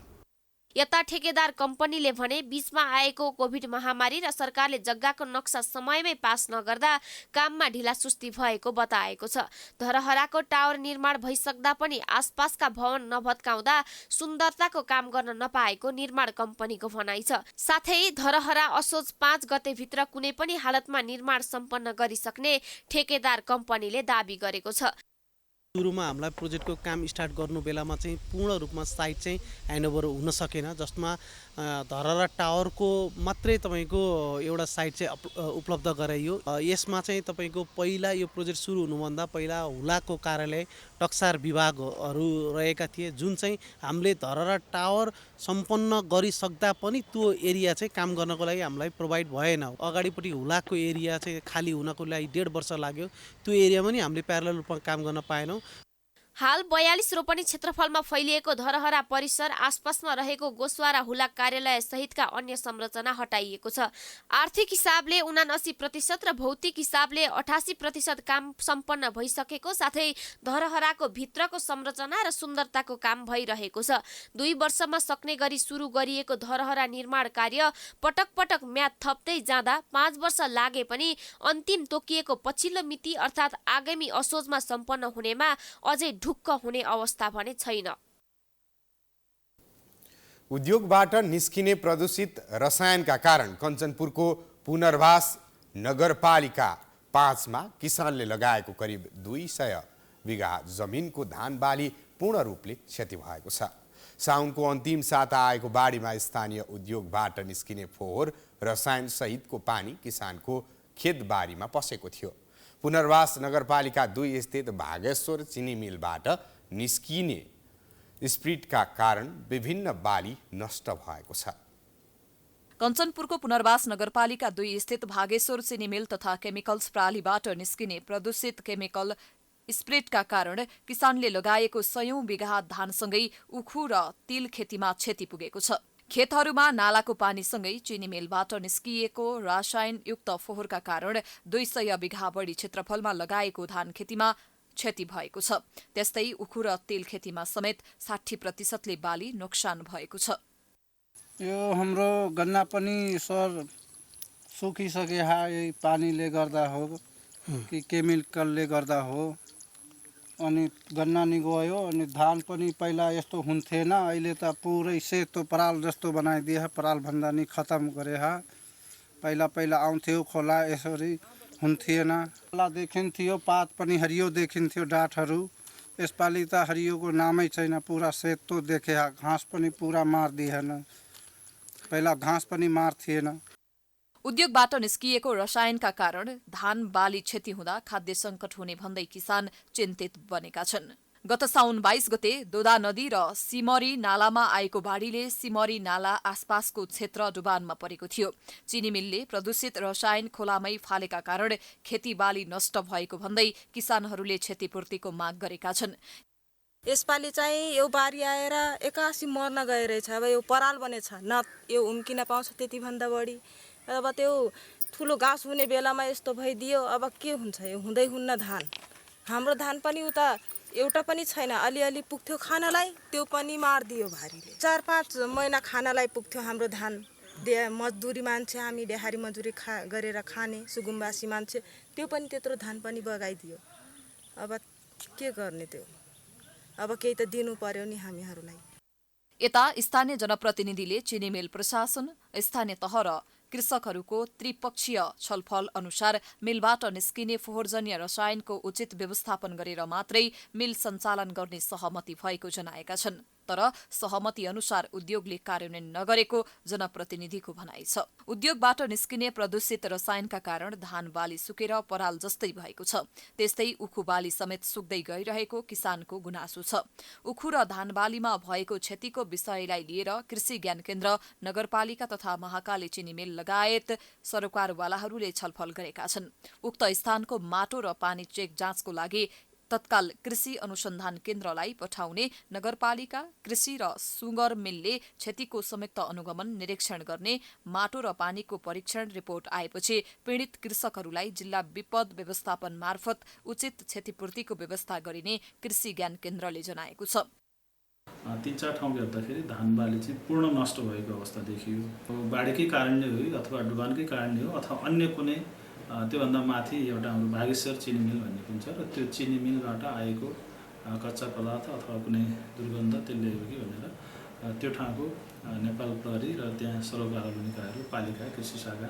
यता ठेकेदार कम्पनीले भने बीचमा आएको कोभिड महामारी र सरकारले जग्गाको नक्सा समयमै पास नगर्दा काममा ढिलासुस्ती भएको बताएको छ। धरहराको टावर निर्माण भइसक्दा पनि आसपासका भवन नभत्काउँदा सुन्दरताको काम गर्न नपाएको निर्माण कम्पनीको भनाइ छ। साथै धरहरा असोज 5 गतेभित्र कुनै पनि हालतमा निर्माण सम्पन्न गरिसक्ने ठेकेदार कम्पनीले दाबी गरेको छ। सुरुमा हामीलाई प्रोजेक्टको काम स्टार्ट गर्नु बेलामा चाहिँ पूर्ण रूपमा साइट चाहिँ ह्यान्डओभर हुन सकेन, जसमा धरहरा टावरको मात्रै तपाईँको एउटा साइट चाहिँ उपलब्ध गराइयो। यसमा चाहिँ तपाईँको पहिला यो प्रोजेक्ट सुरु हुनुभन्दा पहिला हुलाको कार्यालय टक्सार विभागहरू रहेका थिए, जुन चाहिँ हामीले धरहरा टावर सम्पन्न गरिसक्दा पनि त्यो एरिया चाहिँ काम गर्नको लागि हामीलाई प्रोभाइड भएन। अगाडिपट्टि हुलाको एरिया चाहिँ खाली हुनको लागि 1.5 वर्ष लाग्यो। त्यो एरिया पनि हामीले प्यारलल रूपमा काम गर्न पाएनौँ। हाल 42 रोपनी क्षेत्रफलमा फैलिएको धरहरा परिसर आसपासमा रहेको गोसवारा हुलाक कार्यालय सहितका अन्य संरचना हटाइएको छ। आर्थिक हिसाबले 79% र भौतिक हिसाबले 88% काम सम्पन्न भइसकेको साथै धरहराको भित्रको संरचना र सुन्दरताको काम भइरहेको छ। 2 वर्षमा सक्ने गरी सुरु गरिएको धरहरा निर्माण कार्य पटक पटक म्याद थप्दै जाँदा 5 वर्ष लागे पनि अन्तिम तोकिएको पछिल्लो मिति अर्थात् आगामी असोजमा सम्पन्न हुनेमा अझै ढुक्क हुने अवस्था भने छैन। उद्योगबाट निस्किने प्रदूषित रसायनका कारण कञ्चनपुरको पुनर्वास नगरपालिका 5 मा किसानले लगाएको करिब 200 बिघा जमिनको धान बाली पूर्ण रूपले क्षति भएको छ। साउनको अन्तिम साता आएको बाढीमा स्थानीय उद्योगबाट निस्किने फोहोर रसायन सहितको पानी किसानको खेतबारीमा पसेको थियो। पुनर्वास नगरपालिका 2 स्थित भागेश्वर चिनी मिलबाट निस्किने स्प्रिटका कारण विभिन्न बाली नष्ट भएको छ। कञ्चनपुरको पुनर्वास नगरपालिका 2 स्थित भागेश्वर चिनी मिल तथा केमिकल्स प्रणालीबाट निस्किने प्रदूषित केमिकल स्प्रेडका कारण किसानले लगाएको 100औं बिघा धानसँगै उखु र तिल खेतीमा क्षति पुगेको छ। खेतहरूमा नालाको पानीसँगै चिनी मिलबाट निस्किएको रसायनयुक्त फोहोरका कारण 200 बिघा बढी क्षेत्रफलमा लगाएको धान खेतीमा क्षति भएको छ। त्यस्तै उखु र तिल खेतीमा समेत 60% बाली नोक्सान भएको छ। यो हाम्रो गन्ना पनि सर सुकिसके यही पानीले गर्दा हो कि केमिकलले गर्दा हो। अनि गन्ना नि गयो अनि धान पनि पहिला यस्तो हुन्थेन, अहिले त पुरै सेतो पराल जस्तो बनाइदिए। पराल भन्दा नि खतम गरे। पहिला आउँथ्यो खोला यसरी हुन्थेन। खोला देखिन्थ्यो, पात पनि हरियो देखिन्थ्यो डाँठहरू। यसपालि त हरियोको नामै छैन, पुरा सेतो देखे। घाँस पनि पुरा मारिदिएन, पहिला घाँस पनि मार्थिएन। उद्योगबाट निस्किएको रसायनका कारण धान बाली क्षति हुँदा खाद्य सङ्कट हुने भन्दै किसान चिन्तित बनेका छन्। गत साउन 22 गते दोदा नदी र सिमरी नालामा आएको बाढीले सिमरी नाला आसपासको क्षेत्र डुबानमा परेको थियो। चिनी मिलले प्रदूषित रसायन खोलामै फालेका कारण खेतीबाली नष्ट भएको भन्दै किसानहरूले क्षतिपूर्तिको माग गरेका छन्। यसपालि चाहिँ यो बारी आएर एकासी मर्न गइरहेछ। अब यो पराल बनेछ, न यो उम्किन पाउँछ त्यति भन्दा बढी। अब त्यो ठुलो घाँस हुने बेलामा यस्तो भइदियो, अब के हुन्छ? यो हुँदै हुन्न धान। हाम्रो धान पनि उता एउटा पनि छैन, अलिअलि पुग्थ्यो खानालाई, त्यो पनि मारिदियो भारीले। 4-5 महिना खानालाई पुग्थ्यो हाम्रो धान। मजदुरी मान्छे हामी देहारी मजदुरी गरेर खाने सुगुम्बासी मान्छे, त्यो पनि त्यत्रो धान पनि बगाइदियो। अब के गर्ने? त्यो अब केही त दिनु पर्यो नि हामीहरूलाई। यता स्थानीय जनप्रतिनिधिले चिनी मिल प्रशासन, स्थानीय तह र कृषकहरूको त्रिपक्षीय छलफल अनुसार मिलबाट निस्किने फोहोरजन्य रसायनको उचित व्यवस्थापन गरेर मात्रै मिल सञ्चालन गर्ने सहमति भएको जनाएका छन्। तर सहमति अनुसार उद्योगले कार्यान्वयन नगरेको जनप्रतिनिधिको भनाइ छ। उद्योगबाट निस्किने प्रदूषित रसायनका कारण धान बाली सुकेर पराल जस्तै भएको छ। त्यस्तै उखु बाली समेत सुक्दै गइरहेको किसानको गुनासो छ। उखु र धान बालीमा भएको क्षतिको विषयलाई लिएर कृषि ज्ञान केन्द्र, नगरपालिका तथा महाकाली चिनी मिल लगायत सरोकारवालाहरूले छलफल गरेका छन्। उक्त स्थानको माटो र पानी चेक जाँचको लागि तत्काल कृषि अनुसन्धान केन्द्रलाई पठाउने नगरपालिका, कृषि र सुगर मिलले क्षतिको संयुक्त अनुगमन निरीक्षण गर्ने, माटो र पानीको परीक्षण रिपोर्ट आएपछि पीडित कृषकहरूलाई जिल्ला विपद व्यवस्थापन मार्फत उचित क्षतिपूर्तिको व्यवस्था गरिने कृषि ज्ञान केन्द्रले जनाएको छ। 3-4 ठाउँ हेर्दाखेरि धान बाली चाहिँ पूर्ण नष्ट भएको अवस्था देखियो। बाढीकै कारणले हो अथवा डुबानकै कारणले हो अथवा अन्य कुनै त्योभन्दा माथि एउटा हाम्रो भागेश्वर चिनी मिल भन्ने पनि छ र त्यो चिनी मिलबाट आएको कच्चा पदार्थ अथवा कुनै दुर्गन्ध त्यसले हो कि भनेर त्यो ठाउँको नेपाल प्रहरी र त्यहाँ सरोकारवाला निकायहरू, पालिका, कृषि शाखा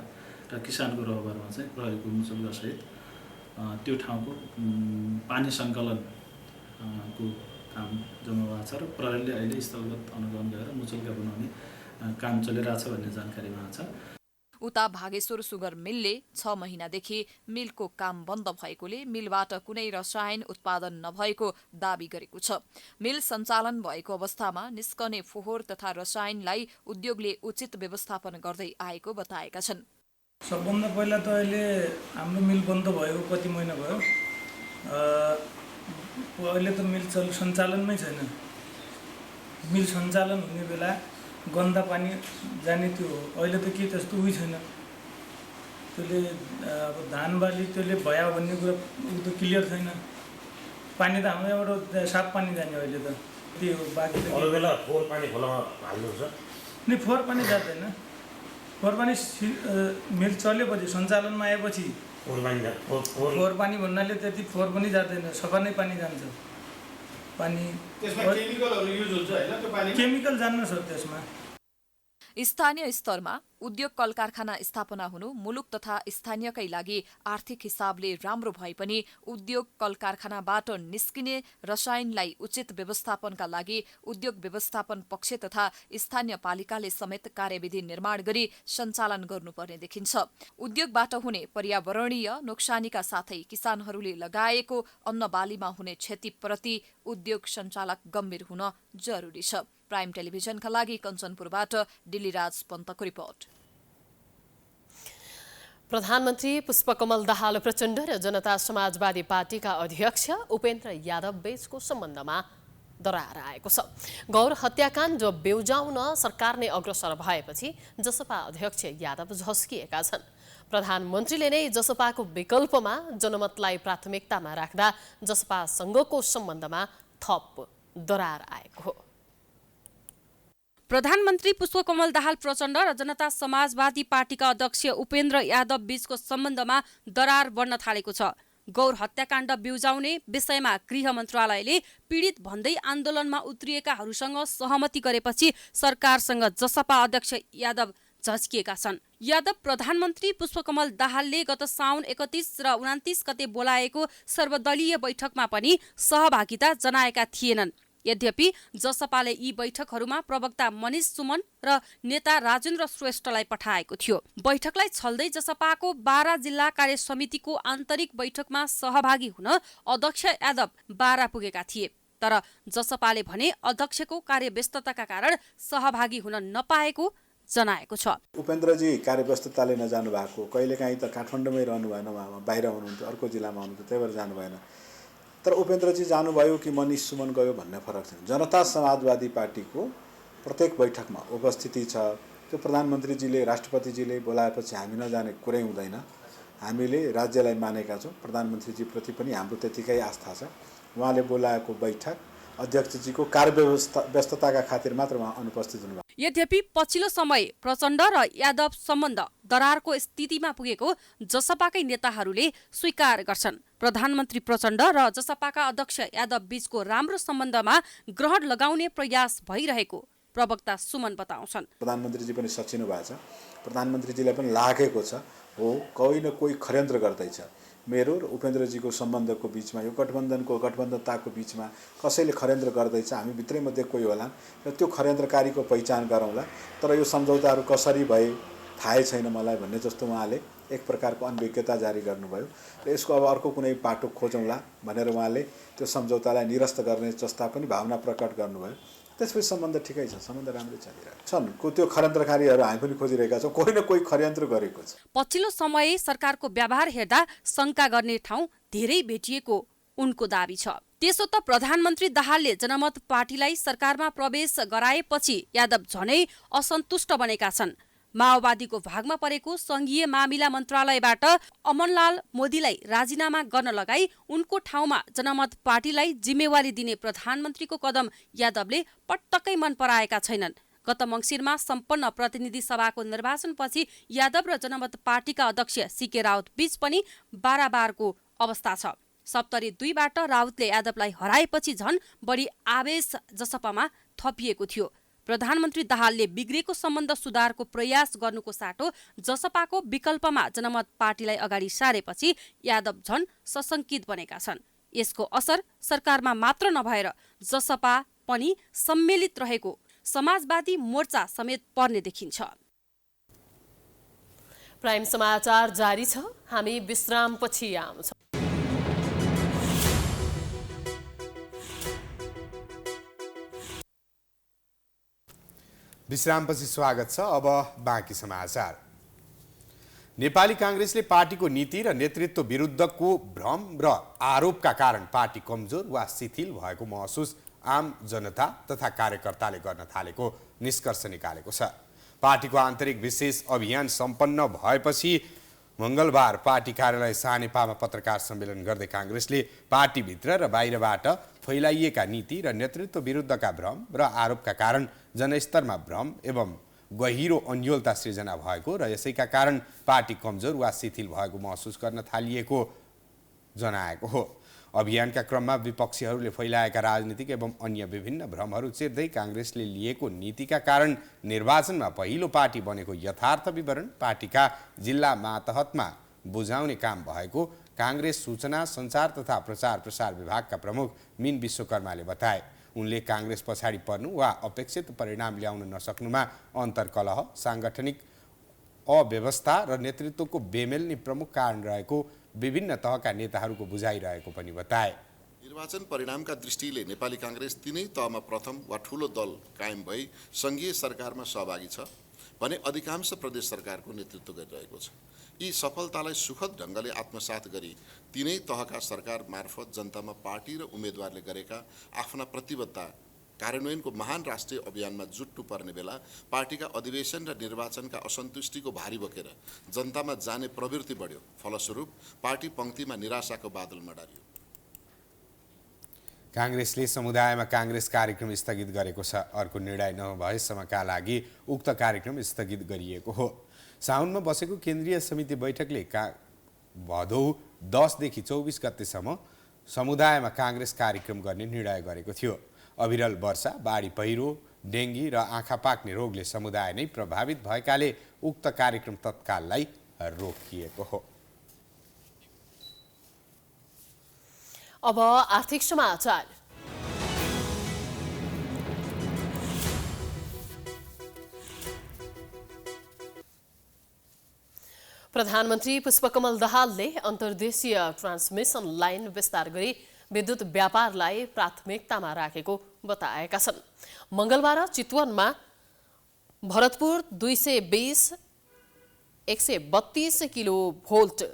र किसानको रहबरमा चाहिँ प्रहरीको मुचुल्कासहित त्यो ठाउँको पानी सङ्कलनको काम जम्मा भएको छ र प्रहरीले अहिले स्थलगत अनुगमन गरेर मुचुल्का बनाउने काम चलिरहेछ भन्ने जानकारी उहाँ छ। उता भागेश्वर सुगर मिलले 6 महिनादेखि मिलको काम बन्द भएकोले मिलबाट कुनै रसायन उत्पादन नभएको दावी गरेको छ। मिल सञ्चालन भएको अवस्थामा निस्कने फोहोर तथा रसायनलाई उद्योगले उचित व्यवस्थापन गर्दै आएको बताएका छन्। सबभन्दा पहिला त अहिले हाम्रो मिल बन्द भएको कति महिना भयो, अहिले त मिल सञ्चालनमै छैन। मिल सञ्चालन हुने बेला गन्दा पानी जाने त्यो अहिले त के त्यस्तो उही छैन। त्यसले अब धान बाली त्यसले भयो भन्ने कुरा उ त क्लियर छैन। पानी त हाम्रो यहाँबाट साफ पानी जाने अहिले त त्यो बाँकी त अरू बेला फोहोर पानी खोलामा हाल्नुहुन्छ नि? फोहोर पानी जाँदैन। फोहोर पानी मिल चलेपछि सञ्चालनमा आएपछि फोहोर पानी भन्नाले त्यति फोहोर पनि जाँदैन, सफा नै पानी जान्छ। पानी त्यसमा केमिकलहरू युज हुन्छ हैन? त्यो पानी केमिकल जान्न सक्छ त्यसमा। स्थानीय स्तरमा उद्योग कल कारखाना स्थापना हुनु मुलुक तथा स्थानीयकै लागि आर्थिक हिसाबले राम्रो भए पनि उद्योग कल कारखानाबाट निस्किने रसायनलाई उचित व्यवस्थापनका लागि उद्योग व्यवस्थापन पक्ष तथा स्थानीय पालिकाले समेत कार्यविधि निर्माण गरी सञ्चालन गर्नुपर्ने देखिन्छ। उद्योगबाट हुने पर्यावरणीय नोक्सानीका साथै किसानहरूले लगाएको अन्न बालीमा हुने क्षतिप्रति उद्योग सञ्चालक गम्भीर हुन जरुरी छ। प्राइम टेलिभिजनका लागि कञ्चनपुरबाट डिलिराज पन्तको रिपोर्ट। प्रधानमन्त्री पुष्पकमल दाहाल प्रचण्ड र जनता समाजवादी पार्टीका अध्यक्ष उपेन्द्र यादव बीचको सम्बन्धमा दरार आएको छ। गौर हत्याकाण्ड बेउजाउन सरकार नै अग्रसर भएपछि जसपा अध्यक्ष यादव झस्किएका छन्। प्रधानमन्त्रीले नै जसपाको विकल्पमा जनमतलाई प्राथमिकतामा राख्दा जसपासँगको सम्बन्धमा थप दरार आएको हो। प्रधानमन्त्री पुष्पकमल दाहाल प्रचण्ड र जनता समाजवादी पार्टीका अध्यक्ष उपेन्द्र यादव बीचको सम्बन्धमा दरार बढ्न थालेको छ। गौर हत्याकाण्ड बिउजाउने विषयमा गृह मन्त्रालयले पीडित भन्दै आन्दोलनमा उत्रिएकाहरूसँग सहमति गरेपछि सरकारसँग जसपा अध्यक्ष यादव झस्किएका छन्। यादव प्रधानमन्त्री पुष्पकमल दाहालले गत साउन 31 र 29 गते बोलाएको सर्वदलीय बैठकमा पनि सहभागिता जनाएका थिएनन्। यद्यपि जसपाले यी बैठकहरूमा प्रवक्ता मनिष सुमन र नेता राजेन्द्र श्रेष्ठलाई पठाएको थियो। बैठकलाई छल्दै जसपाको 12 जिल्ला कार्य समितिको आन्तरिक बैठकमा सहभागी हुन अध्यक्ष यादव बारा पुगेका थिए। तर जसपाले भने अध्यक्षको कार्यव्यस्तताका कारण सहभागी हुन नपाएको जनाएको छ। उपेन्द्रजी कार्यव्यस्तताले नजानु भएको, कहिलेकाहीँ त काठमाडौँमै रहनु भएन, उहाँ बाहिर हुनुहुन्थ्यो, अर्को जिल्लामा हुनुहुन्थ्यो, त्यही भएर जानु भएन। तर उपेन्द्रजी जानुभयो कि मनिष सुमन गयो भन्ने फरक छैन। जनता समाजवादी पार्टीको प्रत्येक बैठकमा उपस्थिति छ। त्यो प्रधानमन्त्रीजीले राष्ट्रपतिजीले बोलाएपछि हामी नजाने कुरै हुँदैन। हामीले राज्यलाई मानेका छौँ। प्रधानमन्त्रीजीप्रति पनि हाम्रो त्यतिकै आस्था छ। उहाँले बोलाएको बैठक अध्यक्षजीको कार्यव्यस्तताका खातिर मात्र उहाँ अनुपस्थित हुनुभयो। यद्यपि पछिल्लो समय प्रचण्ड र यादव सम्बन्ध दरारको स्थितिमा पुगेको जसपाकै नेताहरूले स्वीकार गर्छन्। प्रधानमन्त्री प्रचण्ड र जसपाका अध्यक्ष यादव बीचको राम्रो सम्बन्धमा ग्रहण लगाउने प्रयास भइरहेको प्रवक्ता सुमन बताउँछन्। प्रधानमन्त्रीजी पनि सचिनु भएको छ। प्रधानमन्त्रीजीलाई पनि लागेको छ हो कोही न कोही षड्यन्त्र गर्दैछ। मेरो र उपेन्द्रजीको सम्बन्धको बिचमा, यो गठबन्धनताको बिचमा कसैले षड्यन्त्र गर्दैछ, हामी भित्रैमध्ये कोही होला र त्यो षड्यन्त्रकारीको पहिचान गरौँला। तर यो सम्झौताहरू कसरी भए थाहै छैन मलाई भन्ने जस्तो उहाँले एक प्रकारको अनभिज्ञता जारी गर्नुभयो र यसको अब अर्को कुनै बाटो खोजौँला भनेर उहाँले त्यो सम्झौतालाई निरस्त गर्ने जस्ता पनि भावना प्रकट गर्नुभयो। त्यसपछि सम्बन्ध ठिकै छ, सम्बन्ध राम्रै चलिरहेको छन्। त्यो षड्यन्त्रकारीहरू हामी पनि खोजिरहेका छौँ, कोही न कोही षड्यन्त्र गरेको छ। पछिल्लो समय सरकारको व्यवहार हेर्दा शङ्का गर्ने ठाउँ धेरै भेटिएको उनको दाबी छ। त्यसो त प्रधानमन्त्री दाहालले जनमत पार्टीलाई सरकारमा प्रवेश गराएपछि यादव झनै असन्तुष्ट बनेका छन्। माओवादीको भागमा परेको संघीय मामिला मन्त्रालयबाट अमनलाल मोदीलाई राजीनामा गर्न लगाई उनको ठाउँमा जनमत पार्टीलाई जिम्मेवारी दिने प्रधानमन्त्रीको कदम यादवले पटक्कै मन पराएका छैनन्। गत मङ्सिरमा सम्पन्न प्रतिनिधि सभाको निर्वाचनपछि यादव र जनमत पार्टीका अध्यक्ष सीके राउत बीच पनि बाराबारको अवस्था छ। सप्तरी 2बाट राउतले यादवलाई हराएपछि झन बढी आवेश जसपामा थपिएको थियो। प्रधानमन्त्री दाहालले बिग्रेको सम्बन्ध सुधारको प्रयास गर्नुको साटो जसपाको विकल्पमा जनमत पार्टीलाई अगाडि सारेपछि यादव झन सशङ्कित बनेका छन्। यसको असर सरकारमा मात्र नभएर जसपा पनि सम्मिलित रहेको समाजवादी मोर्चा समेत पर्ने देखिन्छ। प्राइम समाचार जारी छ। हामी विश्रामपछि आउँछौँ। विश्रामपछि स्वागत छ। अब बाँकी समाचार। नेपाली काङ्ग्रेसले पार्टीको नीति र नेतृत्व विरुद्धको भ्रम र आरोपका कारण पार्टी कमजोर वा शिथिल भएको महसुस आम जनता तथा कार्यकर्ताले गर्न थालेको निष्कर्ष निकालेको छ। पार्टीको आन्तरिक विशेष अभियान सम्पन्न भएपछि मंगलबार पार्टी कार्यालय सानेपामा पत्रकार सम्मेलन गर्दै काङ्ग्रेसले पार्टीभित्र र बाहिरबाट फैलाइएका नीति र नेतृत्व विरुद्धका भ्रम र आरोपका कारण जनस्तरमा भ्रम एवं गहिरो अन्योलता सृजना भएको र यसैका कारण पार्टी कमजोर वा शिथिल भएको महसुस गर्न थालिएको जनाएको हो। अभियानका क्रममा विपक्षीहरूले फैलाएका राजनीतिक एवं अन्य विभिन्न भ्रमहरू चिर्दै काङ्ग्रेसले लिएको नीतिका कारण निर्वाचनमा पहिलो पार्टी बनेको यथार्थ विवरण पार्टीका जिल्ला मातहतमा बुझाउने काम भएको काङ्ग्रेस सूचना सञ्चार तथा प्रचार प्रसार विभागका प्रमुख मीन विश्वकर्माले बताए। उनले काङ्ग्रेस पछाडि पर्नु वा अपेक्षित परिणाम ल्याउन नसक्नुमा अन्तर्कलह, सांगठनिक अव्यवस्था र नेतृत्वको बेमेल नै प्रमुख कारण रहेको विभिन्न तहका नेताहरूको बुझाइरहेको पनि बताए। निर्वाचन परिणामका दृष्टिले नेपाली काङ्ग्रेस तीनै तहमा प्रथम वा ठूलो दल कायम भई संघीय सरकारमा सहभागी छ। भने अधिकांश प्रदेश सरकारको नेतृत्व गरिरहेको छ। यी सफलतालाई सुखद ढङ्गले आत्मसात गरी तीनै तहका सरकार मार्फत जनतामा पार्टी र उम्मेदवारले गरेका आफ्ना प्रतिबद्धता कार्यान्वयनको महान राष्ट्रिय अभियानमा जुट्नु पर्ने बेला पार्टीका अधिवेशन र निर्वाचनका असन्तुष्टिको भारी बोकेर जनतामा जाने प्रवृत्ति बढ्यो। फलस्वरूप पार्टी पङ्क्तिमा निराशाको बादल मडारियो। काङ्ग्रेसले समुदायमा काङ्ग्रेस कार्यक्रम स्थगित गरेको छ। अर्को निर्णय नभएसम्मका लागि उक्त कार्यक्रम स्थगित गरिएको हो। साउनमा बसेको केन्द्रीय समिति बैठकले भदौ 10 देखि 24 गतेसम्म समुदायमा काङ्ग्रेस कार्यक्रम गर्ने निर्णय गरेको थियो। अविरल वर्षा, बाढी पहिरो, डेङ्गी र आँखा पाक्ने रोगले समुदाय नै प्रभावित भएकाले उक्त कार्यक्रम तत्काललाई रोकिएको हो। अब आर्थिक समाचार। प्रधानमन्त्री पुष्पकमल दाहालले अन्तर्देशीय ट्रान्समिसन लाइन विस्तार गरी विद्युत व्यापारलाई प्राथमिकतामा राखेको बताएका छन्। मंगलबार चितवनमा भरतपुर 220/132 किलोभोल्ट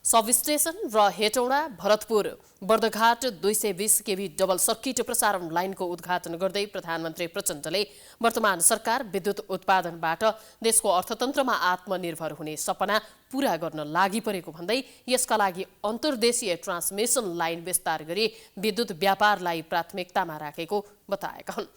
सबस्टेशन र हेटौडा भरतपुर बर्दघाट 220 केभी डबल सर्किट प्रसारण लाइनको उद्घाटन गर्दै प्रधानमन्त्री प्रचण्डले वर्तमान सरकार विद्युत उत्पादनबाट देशको अर्थतन्त्रमा आत्मनिर्भर हुने सपना पूरा गर्न लागि परेको भन्दै यसका लागि अन्तर्देशीय ट्रान्समिसन लाइन विस्तार गरी विद्युत व्यापारलाई प्राथमिकतामा राखेको बताएका हुन्।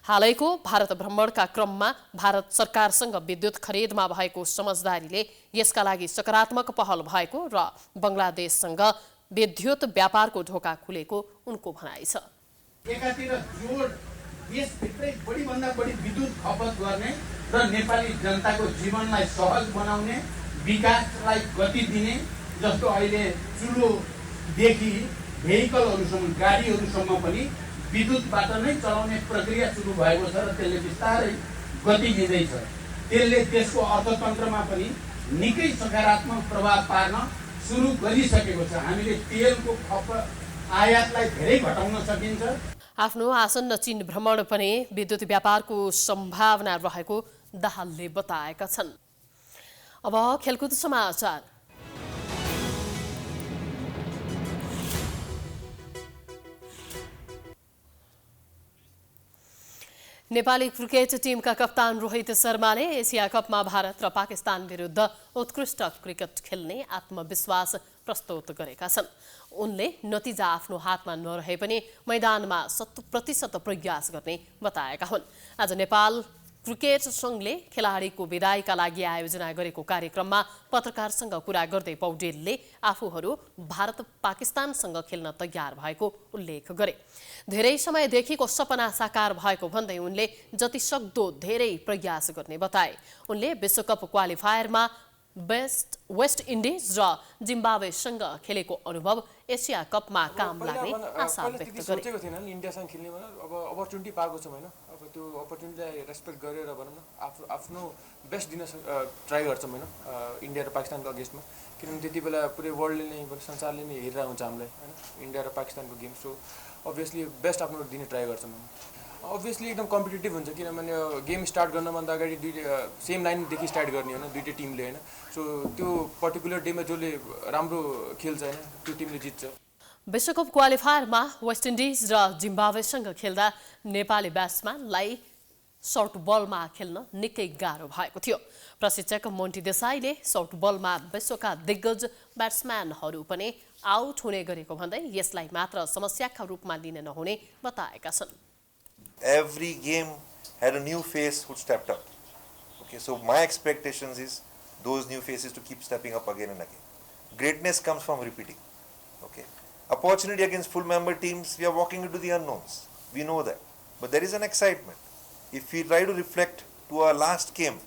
हालैको भारत भ्रमणका क्रममा भारत सरकारसँग विद्युत खरिदमा भएको समझदारीले यसका लागि सकारात्मक पहल भएको र बंगलादेशसँग विद्युत व्यापारको ढोका खुलेको उनको भनाइ छ। एकातिर जोड देशभित्रै बढीभन्दा बढी विद्युत खपत गर्ने र नेपाली जनताको जीवनलाई सहज बनाउने, विकासलाई गति दिने, जस्तो अहिले चुलोदेखि भेहिकलहरूसम्म गाडीहरूसम्म पनि विद्युतबाट नै चलाउने प्रक्रिया सुरु भएको छ र त्यसले बिस्तारै गति लिँदैछ। त्यसले देशको अर्थतन्त्रमा पनि निकै सकारात्मक प्रभाव पार्न सुरु गरिसकेको छ। हामीले तेलको आयातलाई धेरै घटाउन सकिन्छ। आफ्नो आसन्न चीन भ्रमण पनि विद्युत व्यापारको सम्भावना रहेको दाहालले बताएका छन्। अब खेलकुद समाचार। नेपाली क्रिकेट टिमका कप्तान रोहित शर्माले एसिया कपमा भारत र पाकिस्तान विरुद्ध उत्कृष्ट क्रिकेट खेल्ने आत्मविश्वास प्रस्तुत गरेका छन्। उनले नतिजा आफ्नो हातमा नरहे पनि मैदानमा 100% प्रयास गर्ने बताएका हुन्। आज नेपाल क्रिकेट संघले खेलाडीको विदाईका लागि आयोजना गरेको कार्यक्रममा पत्रकारसँग कुरा गर्दै पौडेलले आफूहरू भारत पाकिस्तानसँग खेल्न तयार भएको उल्लेख गरे। धेरै समयदेखिको सपना साकार भएको भन्दै उनले जतिसक्दो धेरै प्रयास गर्ने बताए। उनले विश्वकप क्वालिफायरमा वेस्ट इन्डिज र जिम्बाब्वेसँग खेलेको अनुभव एसिया कपमा काम लाग्ने आशा व्यक्त गरे। सोचेको थिएन नि इन्डियासँग खेल्ने भनेर, अब अपर्च्युनिटी पाएको छौँ होइन, अब त्यो अपर्च्युनिटीलाई रेस्पेक्ट गरेर भनौँ न आफ्नो बेस्ट दिन ट्राई गर्छौँ होइन इन्डिया र पाकिस्तानको अगेन्स्टमा। किनभने त्यति बेला पुरै वर्ल्डले नै संसारले नै हेरिरहेको हुन्छ हामीलाई होइन इन्डिया र पाकिस्तानको गेम। सो अभियसली बेस्ट आफ्नो दिने ट्राई गर्छौँ। अभियसली एकदम कम्पिटेटिभ हुन्छ किनभने गेम स्टार्ट गर्नुभन्दा अगाडि सेम लाइनदेखि स्टार्ट गर्ने होइन दुईटै टिमले होइन। सो त्यो पर्टिकुलर डेमा जसले राम्रो खेल्छ होइन त्यो टिमले जित्छ। विश्वकप क्वालिफायरमा वेस्ट इन्डिज र जिम्बाब्वेसँग खेल्दा नेपाली ब्याट्सम्यानलाई सर्ट बलमा खेल्न निकै गाह्रो भएको थियो। प्रशिक्षक मोन्टी देसाईले सर्ट बलमा विश्वका दिग्गज ब्याट्सम्यानहरू पनि आउट हुने गरेको भन्दै यसलाई मात्र समस्याका रूपमा लिन नहुने बताएका छन्। Every game had a new face who stepped up. Okay, so my expectations is those new faces to keep stepping up again and again. Greatness comes from repeating. Okay, opportunity against full member teams, we are walking into the unknowns. We know that, but there is an excitement. If we try to reflect to our last game.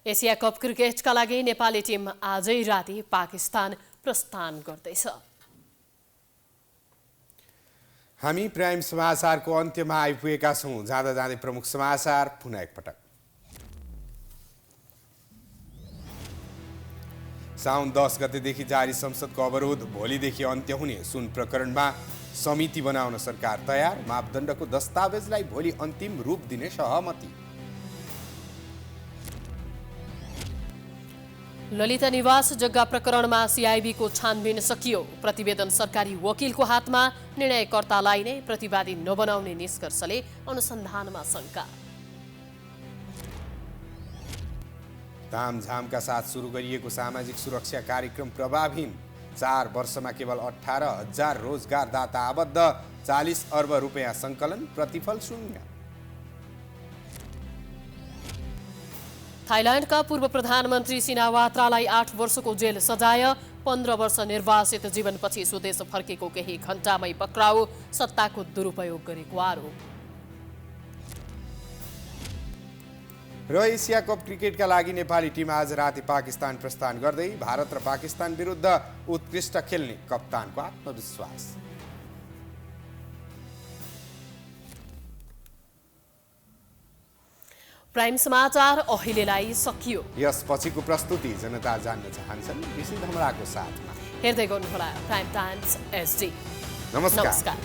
Asia cup क्रिकेटका लागि Nepali team आजै राति पाकिस्तान प्रस्थान गर्दैछ। हामी prime समाचारको अन्त्यमा आइपुगेका छौँ। जाँदा जाँदै प्रमुख समाचार पुनः एकपटक। साउन 10 गतेदेखि जारी संसदको अवरोध भोलिदेखि अन्त्य हुने। सुन प्रकरणमा समिति बनाउन सरकार तयार। मापदण्डको दस्तावेजलाई भोलि अन्तिम रूप दिने सहमति। ललिता निवास जग्गा प्रकरणमा सिआइबीको छानबिन सकियो। प्रतिवेदन सरकारी वकिलको हातमा, निर्णयकर्तालाई नै प्रतिवादी नबनाउने निष्कर्षले अनुसन्धानमा शंका। तामझामका साथ सुरु गरिएको सामाजिक सुरक्षा कार्यक्रम प्रभावहीन। 4 वर्षमा केवल 18,000 रोजगारदाता आबद्ध, 40 अर्ब रुपियाँ सङ्कलन, प्रतिफल शून्य। थाइल्याण्डका पूर्व प्रधानमन्त्री सिनावात्रालाई 8 वर्षको जेल सजाय, 15 वर्ष निर्वासित जीवनपछि स्वदेश फर्केको केही घण्टामै पक्राउ, सत्ताको दुरुपयोग गरेको आरोप। र एसिया कप क्रिकेटका लागि नेपाली टिम आज राति पाकिस्तान प्रस्थान गर्दै, भारत र पाकिस्तान विरुद्ध उत्कृष्ट खेल्ने कप्तानको आत्मविश्वास। प्राइम समाचार अहिलेलाई सकियो। यसपछिको प्रस्तुति जनता जान्न चाहन्छन् ऋषि धमलाको साथमा। हेर्दै गर्नुहोला प्राइम टाइम्स एसडी। नमस्कार।